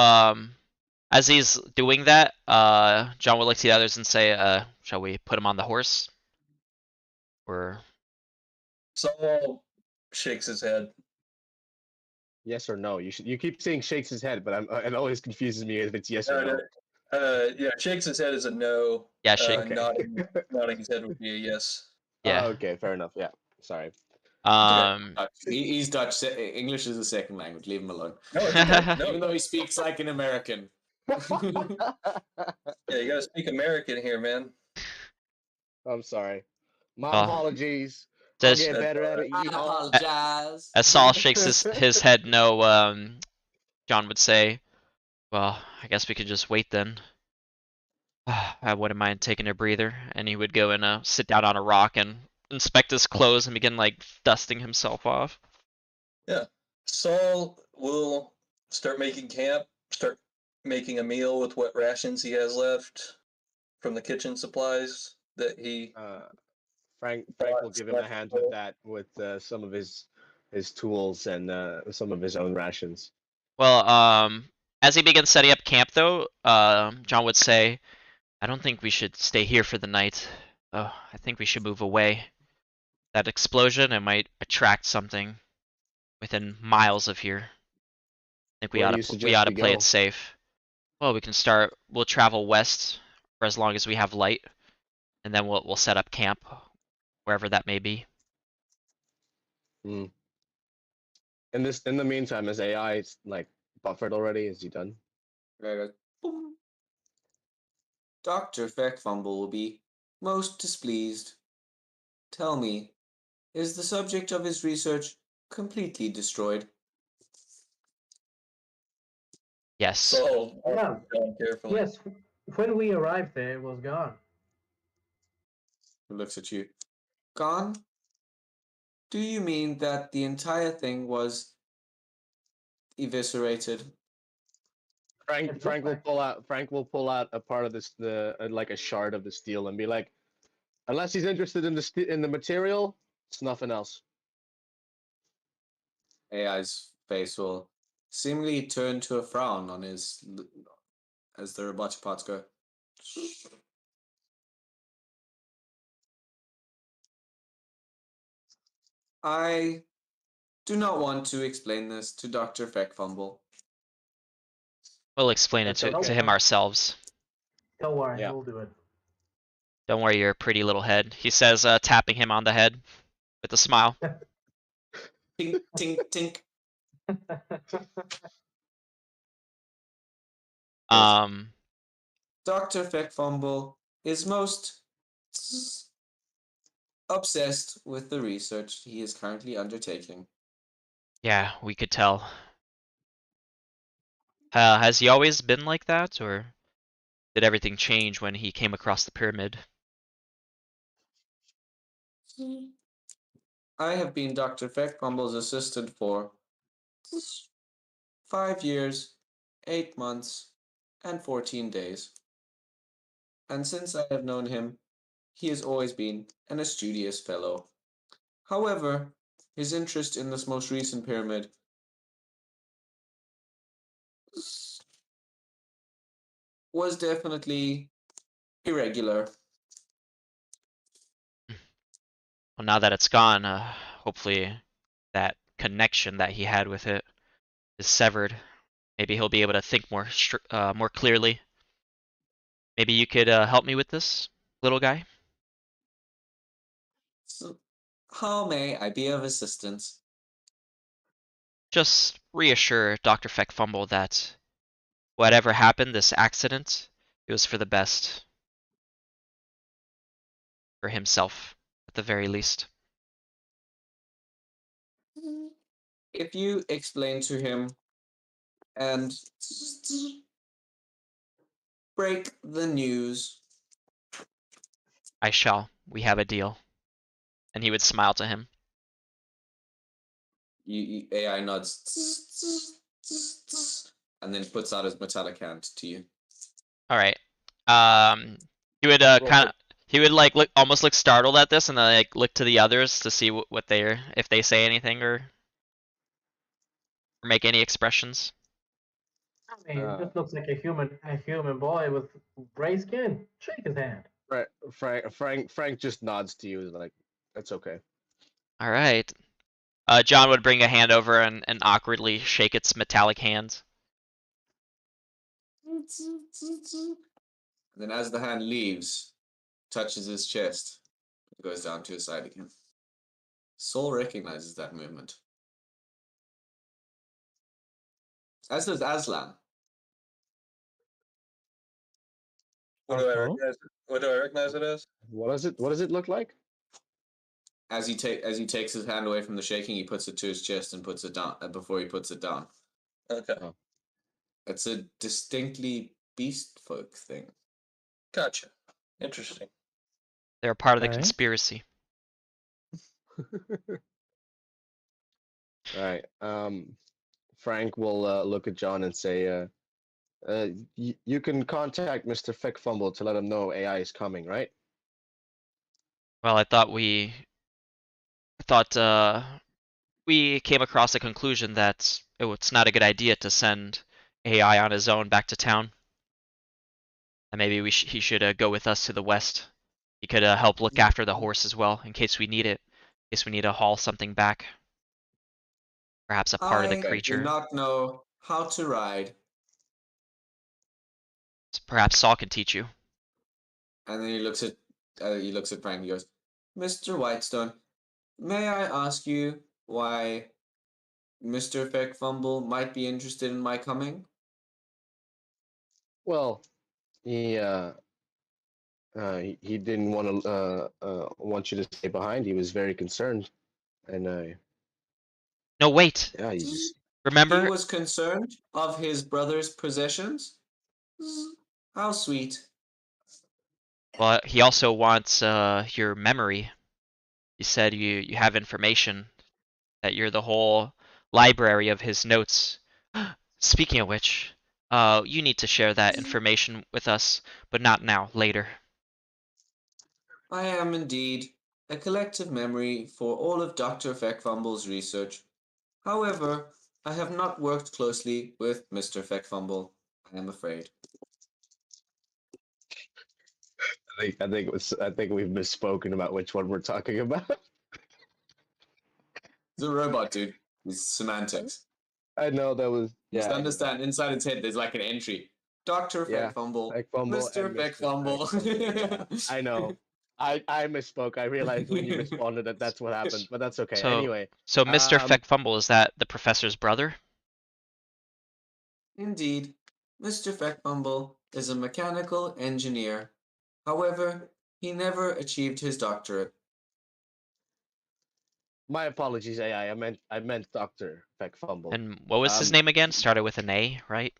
as he's doing that, John will look to the others and say, shall we put him on the horse? Or Saul shakes his head. Yes or no? You keep saying shakes his head, but it always confuses me if it's yes or no. Yeah, shakes his head as a no. yeah, shake. Okay. Nodding his head would be a yes. Yeah. Oh, okay, fair enough. Yeah. Sorry. He's Dutch. English is a second language. Leave him alone. No, it's okay. No, Even though he speaks like an American. yeah, you gotta speak American here, man. I'm sorry. My Oh. apologies. I'll Does- get better at it. I Yeehaw. apologize. As Saul shakes his head no, John would say, well, I guess we could just wait then. I wouldn't mind taking a breather. And he would go and sit down on a rock and inspect his clothes and begin like dusting himself off. Saul will start making camp, start making a meal with what rations he has left from the kitchen supplies that he. Frank will give him a hand with that, with some of his tools and some of his own rations. Well, as he begins setting up camp though, John would say, I don't think we should stay here for the night. Oh, I think we should move away. That explosion, it might attract something within miles of here. I think we Where do ought you to we suggest ought to we play go? it safe. Well, we'll travel west for as long as we have light, and then we'll set up camp wherever that may be. In the meantime, is AI like buffered already? Is he done? Boom. Dr. Feckfumble will be most displeased. Tell me, is the subject of his research completely destroyed? Yes. Saul Yeah. carefully. Yes, when we arrived there, it was gone. He looks at you. Gone? Do you mean that the entire thing was eviscerated? Frank will pull out a part of this, like a shard of the steel, and be like, unless he's interested in the material, it's nothing else. AI's face will seemingly turn to a frown on his as the robotic parts go. I do not want to explain this to Dr. Feckfumble. We'll explain it That's to okay. him ourselves. Don't worry, Yeah. we'll do it. Don't worry your pretty little head. He says, tapping him on the head with a smile. Tink, tink, tink. Dr. Feckfumble is most obsessed with the research he is currently undertaking. Yeah, we could tell. Has he always been like that, or did everything change when he came across the pyramid? I have been Dr. Feckfumble's assistant for 5 years, 8 months, and 14 days. And since I have known him, he has always been an studious fellow. However, his interest in this most recent pyramid was definitely irregular. Well, now that it's gone, hopefully that connection that he had with it is severed. Maybe he'll be able to think more clearly. Maybe you could help me with this, little guy? So, how may I be of assistance? Just reassure Dr. Feckfumble that whatever happened, this accident, it was for the best. For himself, at the very least. If you explain to him and break the news. I shall. We have a deal. And he would smile to him. AI nods and then puts out his metallic hand to you. Alright. He would he would like almost look startled at this and then like look to the others to see what they're if they say anything or make any expressions. I mean, it just looks like a human boy with gray skin. Shake his hand. Frank just nods to you. Is like, that's okay. Alright. John would bring a hand over and awkwardly shake its metallic hand. And then as the hand leaves, touches his chest, it goes down to his side again. Soul recognizes that movement. As does Aslan. What do I Uh-oh. recognize? What do I recognize it as? What does it look like? As he takes his hand away from the shaking, he puts it to his chest and puts it down before he puts it down. Okay, It's a distinctly beast folk thing. gotcha. Interesting. They're part of the Okay. conspiracy. All right. Frank will look at John and say, you can contact Mr. Feckfumble to let him know AI is coming, right? Well, I thought we came across a conclusion that it's not a good idea to send AI on his own back to town. And maybe he should go with us to the west. He could help look after the horse as well, in case we need it. In case we need to haul something back. Perhaps a part of the I do creature. not know how to ride. Perhaps Saul can teach you. And then he looks at Frank and he goes, Mr. Whitestone, may I ask you why Mr. Feckfumble might be interested in my coming? Well, he didn't want you to stay behind. He was very concerned, and No, wait. yeah, he just He Remember? was concerned of his brother's possessions? How sweet. Well, he also wants your memory. You said you have information. That you're the whole library of his notes. Speaking of which, you need to share that information with us, but not now, later. I am indeed a collective memory for all of Dr. Feckfumble's research. However, I have not worked closely with Mr. Feckfumble, I am afraid. I think we've misspoken about which one we're talking about. He's a robot, dude. It's semantics. I know that was Just understand, inside its head, there's like an entry. Dr. Yeah, Feckfumble, Feckfumble Mr. and Mr. Feckfumble. I know. I misspoke. I realized when you responded that that's what happened, but that's okay. Anyway, So Mr. Um, Feckfumble, is that the professor's brother? Indeed, Mr. Feckfumble is a mechanical engineer. However, he never achieved his doctorate. my apologies, AI. I meant Dr. Feckfumble. And what was his name again? Started with an A, right?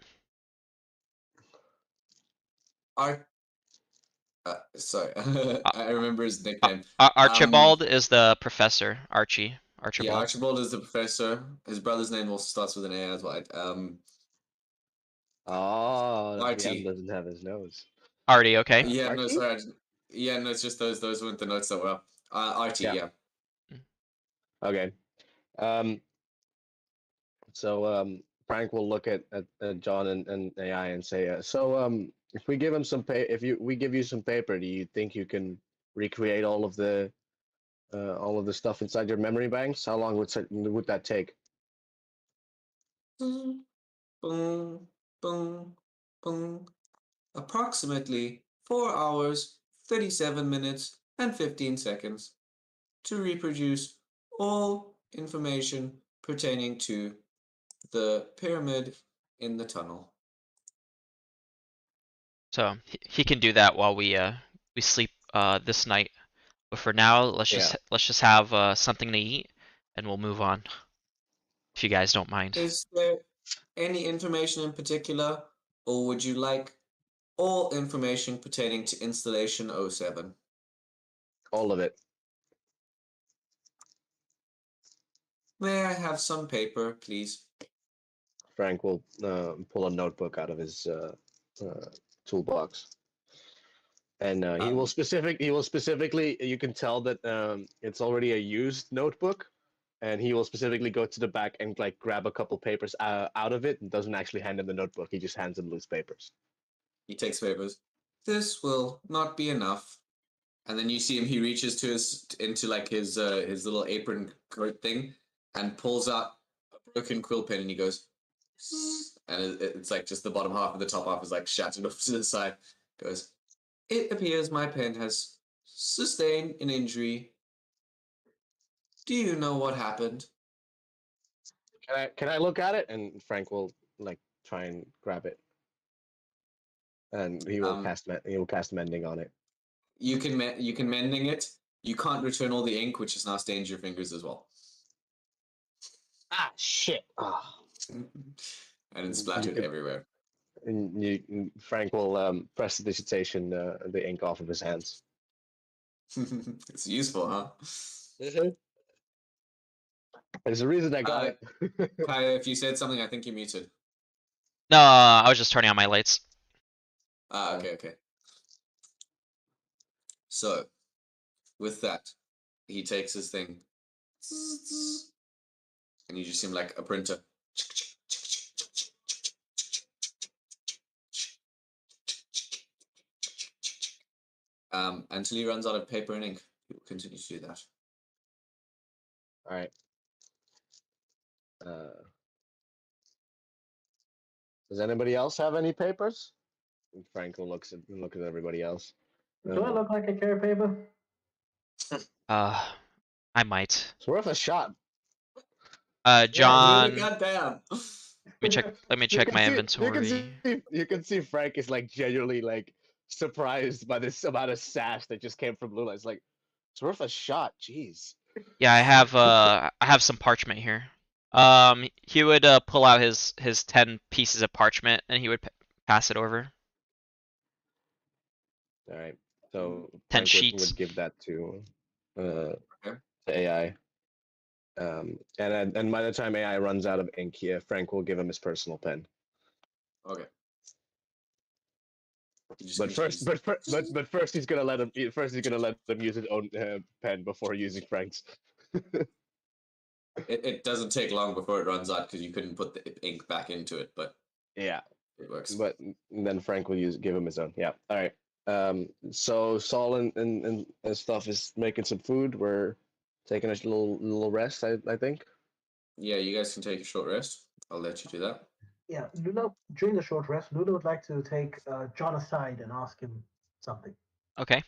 Sorry, I remember his nickname. Archibald is the professor. Archibald. Yeah, Archibald is the professor. His brother's name also starts with an A as well. Oh, Archie. he doesn't have his nose. Artie, okay. Yeah, no, Archie? sorry. Yeah, no, it's just those weren't the notes that well. Archie, yeah. Okay. So Frank will look at John and AI and say, if we give him we give you some paper, do you think you can recreate all of the all of the stuff inside your memory banks? How long would that take? Boom, boom, boom, boom. Approximately 4 hours, 37 minutes, and 15 seconds to reproduce all information pertaining to the pyramid in the tunnel. So he can do that while we sleep this night. But for now, let's just have something to eat, and we'll move on. If you guys don't mind. Is there any information in particular, or would you like all information pertaining to installation 07? All of it. May I have some paper, please? Frank will pull a notebook out of his toolbox, and he will specifically. You can tell that it's already a used notebook, and he will specifically go to the back and like grab a couple papers out of it, and doesn't actually hand him the notebook. He just hands him loose papers. He takes papers. This will not be enough. And then you see him. He reaches into like his little apron coat thing, and pulls out a broken quill pen, and he goes, and it's like just the bottom half of the top half is like shattered off to the side. Goes, it appears my pen has sustained an injury. Do you know what happened? Can I look at it? And Frank will like try and grab it, and he will cast mending on it. You can mending it. You can't return all the ink, which has now stained your fingers as well. Ah, shit! Oh. And it's splattered everywhere. And Frank will prestidigitation the ink off of his hands. It's useful, huh? There's a reason I got it. Kaya, if you said something, I think you're muted. No, I was just turning on my lights. Okay. So, with that, he takes his thing, and you just seem like a printer. Until he runs out of paper and ink, he will continue to do that. All right. Does anybody else have any papers? And Frank will look at everybody else. Do I look like I carry paper? I might. It's worth a shot. John. Yeah, goddamn. Let me check my inventory. You can see Frank is like genuinely like surprised by this amount of sash that just came from Lula. It's like it's worth a shot. Jeez. Yeah, I have some parchment here. He would pull out his 10 pieces of parchment and he would pass it over. All right. So 10 Frank sheets. would give that to AI. And by the time AI runs out of ink here, Frank will give him his personal pen. Okay. But first he's gonna let him use his own pen before using Frank's. It doesn't take long before it runs out because you couldn't put the ink back into it, but yeah, it works. But then Frank will give him his own. Yeah. All right. So Saul and stuff is making some food. We're taking a little rest. I think. Yeah, you guys can take a short rest. I'll let you do that. Yeah, Lula, during the short rest, Lula would like to take John aside and ask him something. Okay.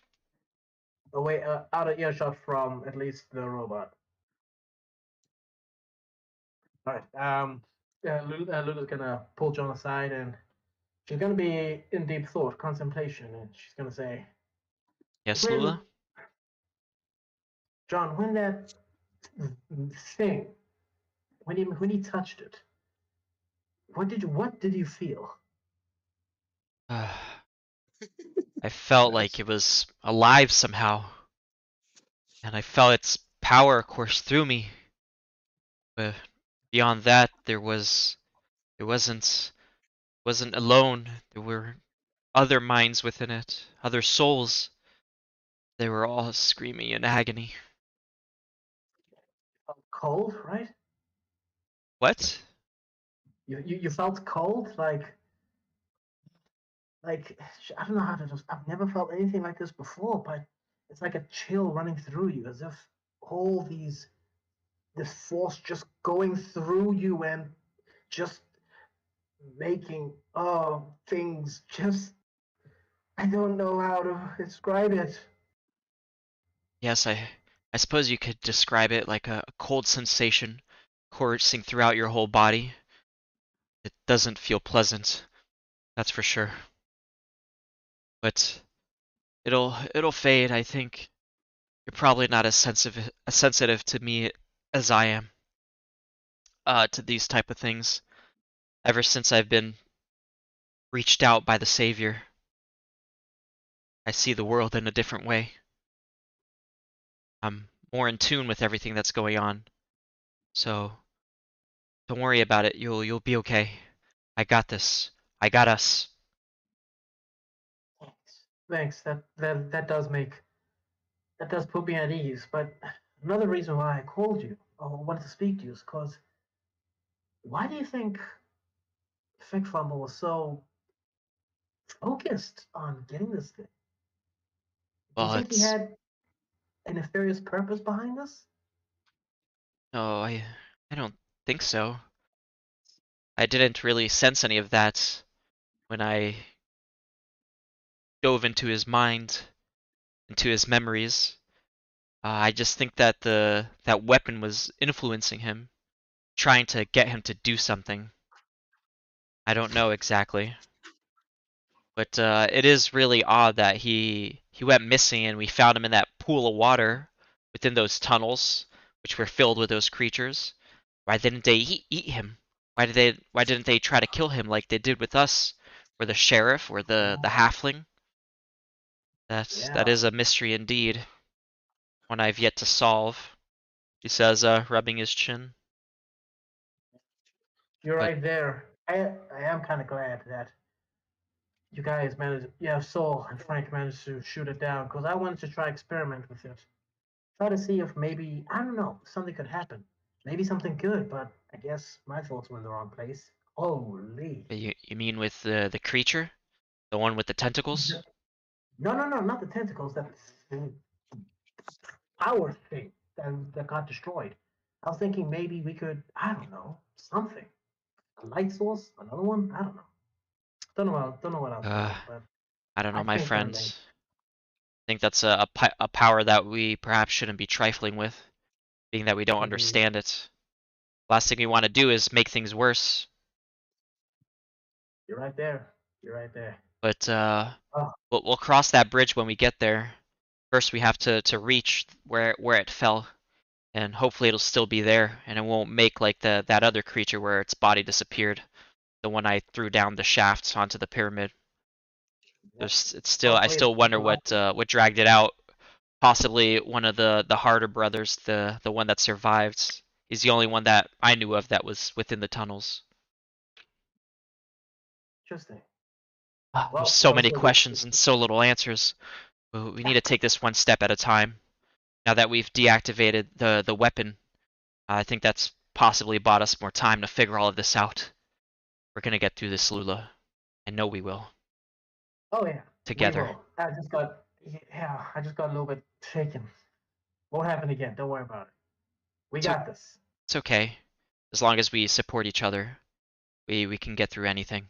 Away, out of earshot from at least the robot. All right. Lula's gonna pull John aside, and she's gonna be in deep thought, contemplation, and she's gonna say, "Yes, Lula." John, when that thing, when he touched it, what did you feel? I felt like it was alive somehow, and I felt its power course through me. But beyond that, it wasn't alone. There were other minds within it, other souls. They were all screaming in agony. Cold, right? What? You felt cold, like I don't know how to just. I've never felt anything like this before, but it's like a chill running through you, as if all this force just going through you and just making things just I don't know how to describe it. Yes, I suppose you could describe it like a cold sensation coursing throughout your whole body. It doesn't feel pleasant, that's for sure. But it'll fade, I think. You're probably not as sensitive to me as I am, to these type of things. Ever since I've been reached out by the Savior, I see the world in a different way. I'm more in tune with everything that's going on. So don't worry about it. You'll be okay. I got this. I got us. Thanks. That does put me at ease. But another reason why I called you or wanted to speak to you is because why do you think Fink Fumble was so focused on getting this thing? Do you Well, think he had a nefarious purpose behind this? no, I don't think so. I didn't really sense any of that when I dove into his mind, into his memories. I just think that that weapon was influencing him, trying to get him to do something. I don't know exactly, but it is really odd that he went missing and we found him in that pool of water within those tunnels, which were filled with those creatures. Why didn't they eat him? Why didn't they try to kill him like they did with us, or the sheriff, or the halfling? That Yeah, is a mystery indeed, one I've yet to solve. He says, rubbing his chin. you're But right there. I am kind of glad that you guys managed. Yeah, Saul and Frank managed to shoot it down because I wanted to try experiment with it. Try to see if maybe I don't know something could happen. Maybe something good, but I guess my thoughts were in the wrong place. Holy! you mean with the creature, the one with the tentacles? No, not the tentacles. That power thing that got destroyed. I was thinking maybe we could I don't know something. A light source, another one. I don't know. Don't know what I was Uh, thinking, but I don't know, I my changed my mind. friends. I think that's a power that we perhaps shouldn't be trifling with, being that we don't Mhm. understand it. Last thing we want to do is make things worse. You're right there. You're right there. But Oh, we'll cross that bridge when we get there. First, we have to reach where it fell, and hopefully it'll still be there, and it won't make like that other creature where its body disappeared, the one I threw down the shaft onto the pyramid. yep. It's still I Hopefully still it's wonder the last one. what dragged it out. Possibly one of the Harder brothers, the one that survived. He's the only one that I knew of that was within the tunnels. Interesting. There's Well, so many obviously questions and so little answers. We need to take this one step at a time. Now that we've deactivated the weapon, I think that's possibly bought us more time to figure all of this out. We're gonna get through this, Lula. I know we will. Oh yeah, we Together. will. I just got a little bit shaken. Won't happen again. Don't worry about it. We So got this. it's okay. As long as we support each other, we can get through anything.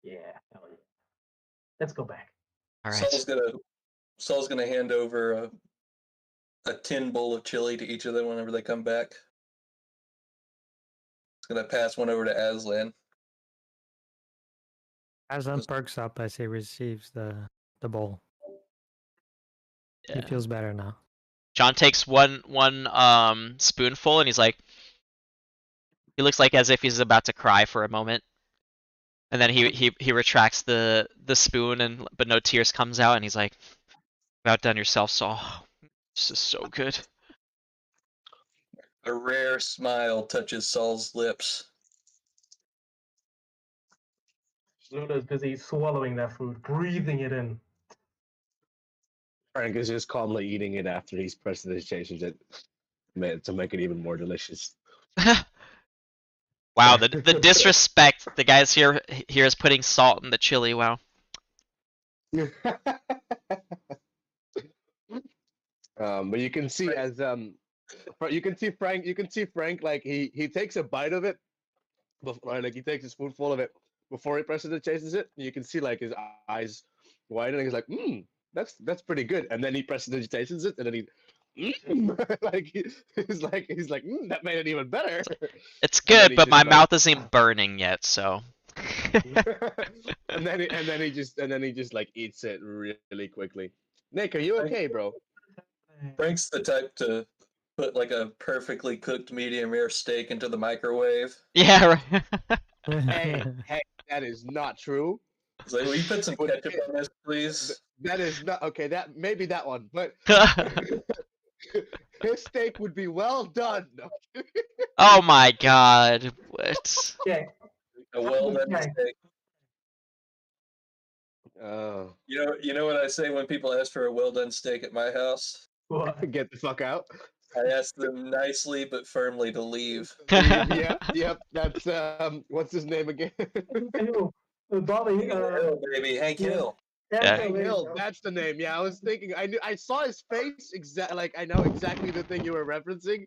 Yeah. Hell yeah. Let's go back. All Saul's right. gonna Saul's gonna hand over a tin bowl of chili to each of them whenever they come back. He's gonna pass one over to Aslan. Aslan perks up as he receives the bowl. He Yeah. feels better now. John takes one spoonful and he's like, he looks like as if he's about to cry for a moment, and then he retracts the spoon and but no tears comes out and he's like, "You've outdone yourself, Saul. This is so good." A rare smile touches Saul's lips. Luna's busy swallowing that food, breathing it in. Frank is just calmly eating it after he's prestidigitated it to make it even more delicious. Wow, the disrespect. The guys here is putting salt in the chili. Wow. But you can see as you can see Frank like he takes a bite of it, before, like he takes a spoonful of it before he presentations it. And you can see like his eyes widen, and he's like, that's pretty good. And then he presentations it, and then like he's like, that made it even better. It's And then good, he but just my like, mouth isn't burning yet, so. and then he just like eats it really quickly. Nick, are you okay, bro? Frank's the type to put like a perfectly cooked medium rare steak into the microwave. Yeah, right. Hey, that is not true. He's like, will you put some But ketchup on this, please? that is not okay. That maybe that one, but his steak would be well done. Oh my god. What? Okay. A well done Okay. steak. Oh, You know what I say when people ask for a well done steak at my house? What? get the fuck out. I ask them nicely but firmly to leave. Yep. That's what's his name again? Ew. Bobby. Hank Hill, baby, Hank yeah. Hill. Yeah. Hank Hill. That's the name. Yeah, I was thinking. I saw his face like I know exactly the thing you were referencing,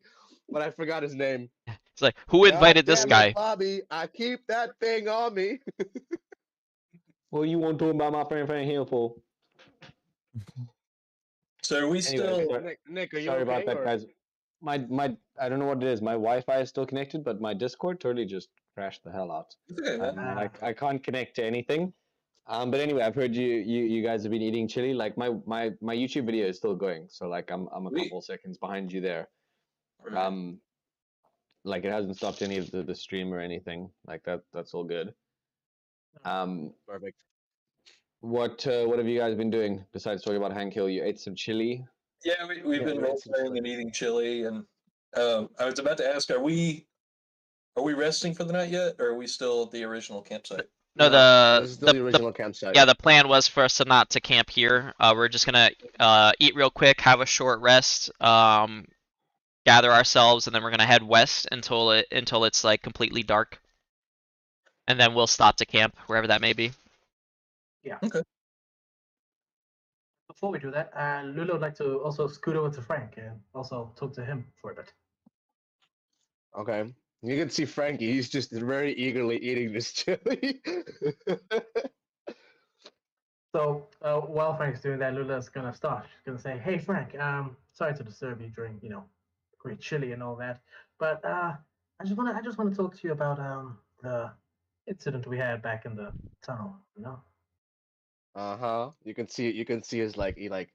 but I forgot his name. It's like, who invited this God damn guy? it, Bobby, I keep that thing on me. What you want to talk about my friend Frank Hill for? So are we still? Anyway, Nick, are you sorry okay? about that, or- guys. My I don't know what it is. My Wi-Fi is still connected, but my Discord totally just crashed the hell out. It's okay, man. I can't connect to anything. But anyway, I've heard you guys have been eating chili. Like my YouTube video is still going, so like I'm a Sweet. couple seconds behind you there. Right. Like it hasn't stopped any of the stream or anything. Like that's all good. Perfect. What have you guys been doing besides talking about Hank Hill? You ate some chili. Yeah, we've been we role ate some playing stuff. and eating chili, and I was about to ask, are we resting for the night yet, or are we still at the original campsite? No, This is still the the original campsite. yeah, the plan was for us to not to camp here. We're just gonna eat real quick, have a short rest, gather ourselves, and then we're gonna head west until it's like completely dark, and then we'll stop to camp wherever that may be. Before we do that, Lulu would like to also scoot over to Frank and also talk to him for a bit. Okay. You can see Frankie. He's just very eagerly eating this chili. So while Frank's doing that, Lula's gonna start. She's gonna say, "Hey Frank, sorry to disturb you during great chili and all that, but I just wanna talk to you about the incident we had back in the tunnel. You know." You can see his like he like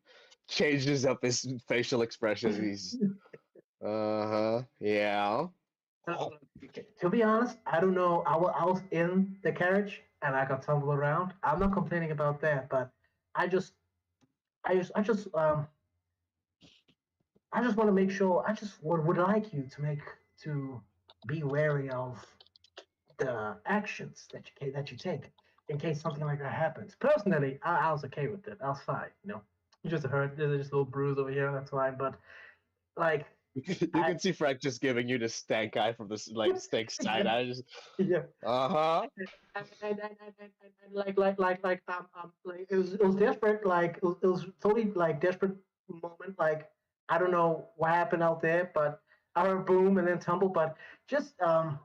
changes up his facial expression. He's yeah. To be honest, I don't know. I was in the carriage and I got tumbled around. I'm not complaining about that, but I just want to make sure. I just would like you to be wary of the actions that you take in case something like that happens. Personally, I was okay with it. I was fine. You just hurt. There's just a little bruise over here. That's fine. But like. You can see Frank just giving you the stank eye from this like stank side eye. Just Yeah. And it was desperate. Like it was totally like desperate moment. Like I don't know what happened out there, but I heard boom and then tumble. But just try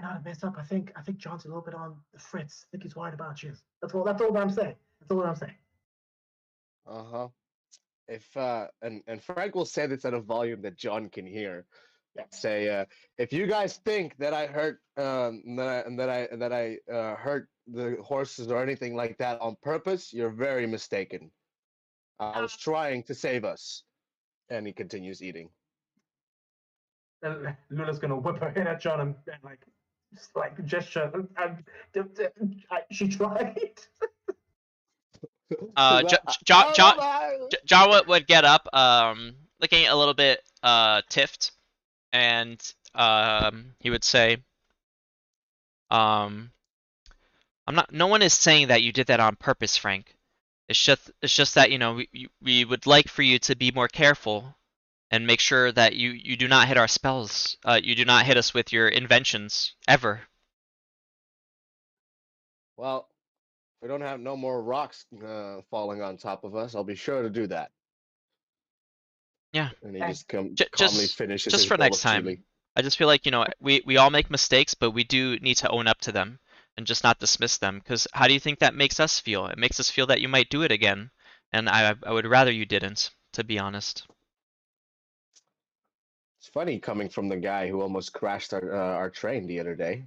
not to mess up. I think John's a little bit on the fritz. I think he's worried about you. That's all I'm saying. If and Frank will say this at a volume that John can hear. Say if you guys think that I hurt that I hurt the horses or anything like that on purpose, you're very mistaken. I was trying to save us. And he continues eating. And Lula's gonna whip her head at John and like gesture. She tried. John would get up, looking a little bit tiffed, and he would say, no one is saying that you did that on purpose, Frank. It's just that we would like for you to be more careful and make sure that you do not hit our spells. You do not hit us with your inventions ever. Well, we don't have no more rocks falling on top of us. I'll be sure to do that. Yeah. And he Hey, just calmly Just finishes just his for bowl next of time. chili. I just feel like, we all make mistakes, but we do need to own up to them and just not dismiss them. Because how do you think that makes us feel? It makes us feel that you might do it again, and I would rather you didn't, to be honest. It's funny coming from the guy who almost crashed our train the other day.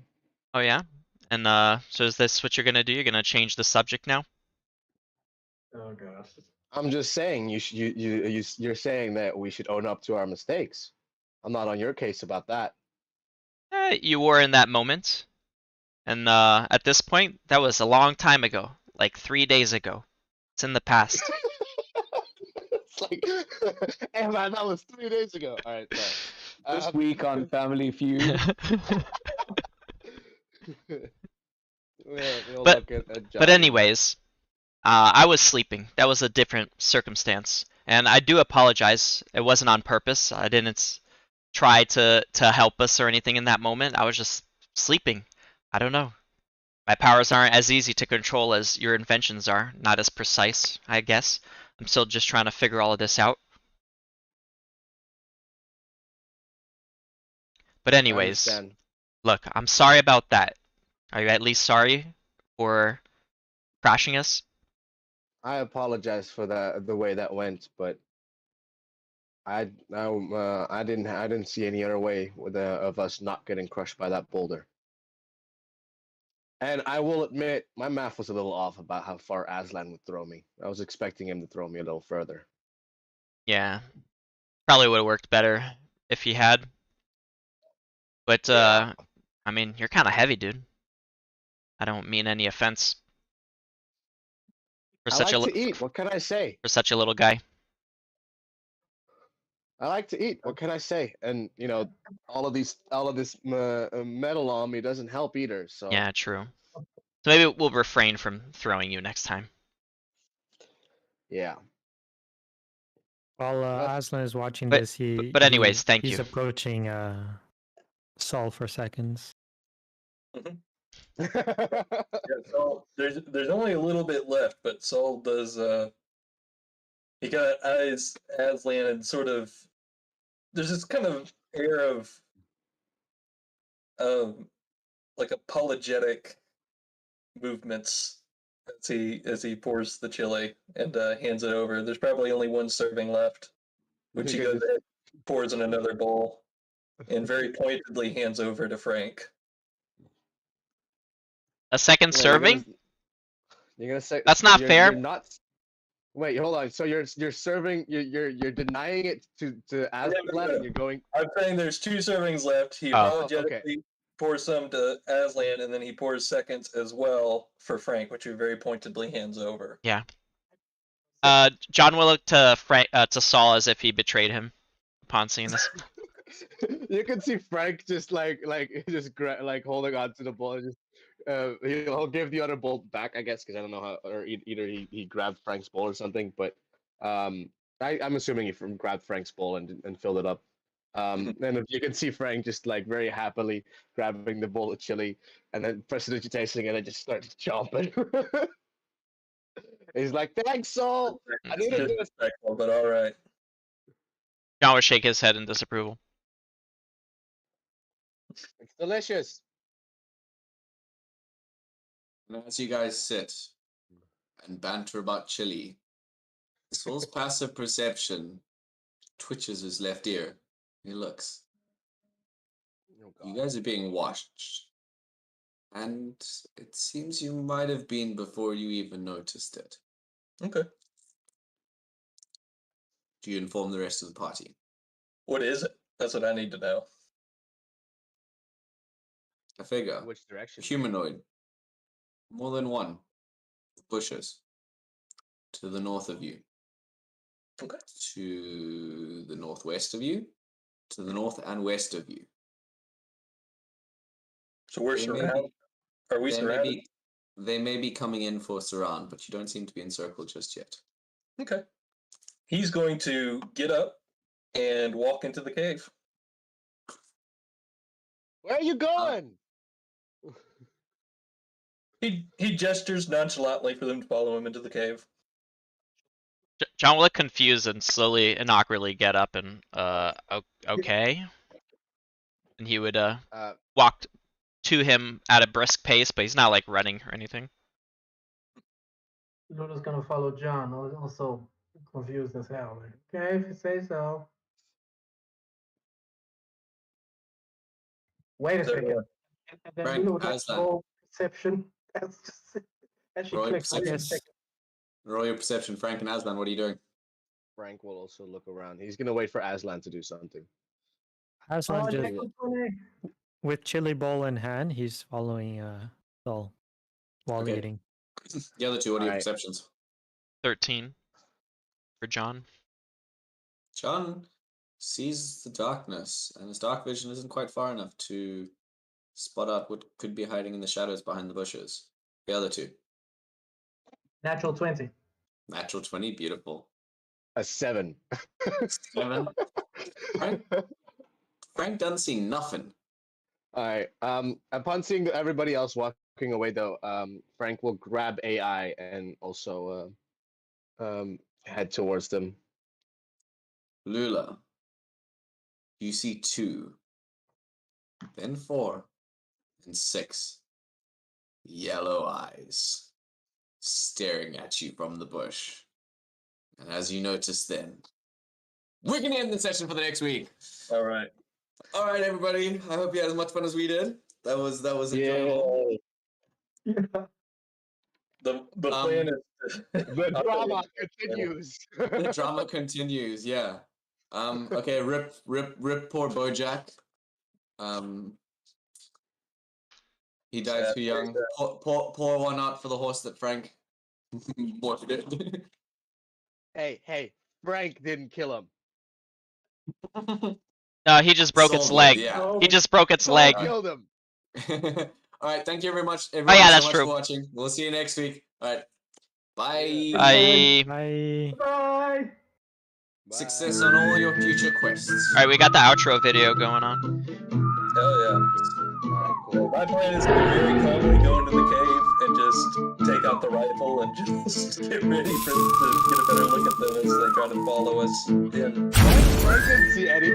Oh yeah? And so is this what you're gonna do? You're gonna change the subject now? oh gosh. I'm just saying you're saying that we should own up to our mistakes. I'm not on your case about that. You were in that moment, and at this point, that was a long time ago, like 3 days ago. It's in the past. It's like, hey man, that was 3 days ago. All right, sorry. This week on Family Feud. We'll But- look at But John. anyways, I was sleeping. That was a different circumstance, and I do apologize. It wasn't on purpose. I didn't try to help us or anything in that moment. I was just sleeping. I don't know. My powers aren't as easy to control as your inventions are. Not as precise, I guess. I'm still just trying to figure all of this out. But I anyways, understand. look, I'm sorry about that. Are you at least sorry for crashing us? I apologize for the way that went, but I didn't see any other way of us not getting crushed by that boulder. And I will admit, my math was a little off about how far Aslan would throw me. I was expecting him to throw me a little further. Yeah. Probably would have worked better if he had. But Yeah. I mean, you're kind of heavy, dude. I don't mean any offense for I such like a to eat. What can I say? for such a little guy. I like to eat. What can I say? And all of this metal on me doesn't help either. So Yeah, true. So maybe we'll refrain from throwing you next time. yeah. While But- Aslan is watching But- this, he but anyways, thank he's you. approaching Saul for seconds. Yeah, Saul, there's only a little bit left, but Saul does he kind of eyes Aslan and sort of there's this kind of air of like apologetic movements as he pours the chili and hands it over. There's probably only one serving left, which he goes ahead, pours in another bowl, and very pointedly hands over to Frank. A second Wait, serving? You're gonna say That's not you're fair. not. Wait, hold on. So you're serving. You're denying it to Aslan, and you're going. I'm saying there's 2 servings left. He Oh. apologetically pours some to Aslan, and then he pours seconds as well for Frank, which he very pointedly hands over. John will look to to Saul as if he betrayed him upon seeing this. You can see Frank just like holding on to the ball. Just he'll give the other ball back, I guess, because I don't know how, or either he grabbed Frank's ball or something. But I'm assuming he grabbed Frank's ball and filled it up. And if you can see Frank just like very happily grabbing the bowl of chili and then prestidigitating it and just starts chomping. He's like, "Thanks, Saul. I needed this." Disrespectful, but all right. John would shake his head in disapproval. It's delicious. And as you guys sit and banter about chili, Saul's passive perception twitches his left ear. He looks. Oh, You God. guys are being watched. And it seems you might have been before you even noticed it. Okay. Do you inform the rest of the party? What is it? That's what I need to know. A figure, Which direction? humanoid, more than one, bushes, to the north of you. Okay. To the northwest of you, to the north and west of you. So we're They may surrounded. be- Are we surrounded? They may be coming in for surround, but you don't seem to be encircled just yet. Okay. He's going to get up and walk into the cave. Where are you going? He gestures nonchalantly for them to follow him into the cave. John will look confused and slowly and awkwardly get up and okay. And he would walk to him at a brisk pace, but he's not like running or anything. Luna's gonna follow John, also confused as hell. Like, okay, if you say so. Wait a second. And then Frank, Luna would like how's to that? roll perception. That's just as she Roll your clicks. Wait a perception. second. Roll your perception, Frank and Aslan. What are you doing? Frank will also look around. He's gonna wait for Aslan to do something. Aslan Oh, just natural 20. with chili bowl in hand, he's following Sol while Okay. eating. The other two, what are your Alright. perceptions? 13 for John. John sees the darkness, and his dark vision isn't quite far enough to spot out what could be hiding in the shadows behind the bushes. The other two. Natural 20. Natural 20, beautiful. A 7. 7. Frank doesn't see nothing. All right. Upon seeing everybody else walking away, though, Frank will grab AI and also head towards them. Lula, you see 2, then 4, and 6 yellow eyes staring at you from the bush. And as you notice them, we're going to end the session for the next week. All right. All right, everybody. I hope you had as much fun as we did. That was enjoyable. Yeah. The plan is The drama continues. The drama continues. Yeah. Okay. Rip. Poor Bojack. He died too young. Pour one out for the horse that Frank morphed. Hey, Frank didn't kill him. No, he just broke its Sold it, leg. yeah. He just broke its Soul leg. killed him. All right. Thank you very much, Oh everyone, yeah, so that's much true. for watching. We'll see you next week. All right. Bye. Bye. Bye. Bye. Success on all your future quests. Alright, we got the outro video going on. Hell yeah. Alright, cool. My plan is to very calmly go into the cave and just take out the rifle and just get ready to get a better look at them as they try to follow us in. I didn't see any.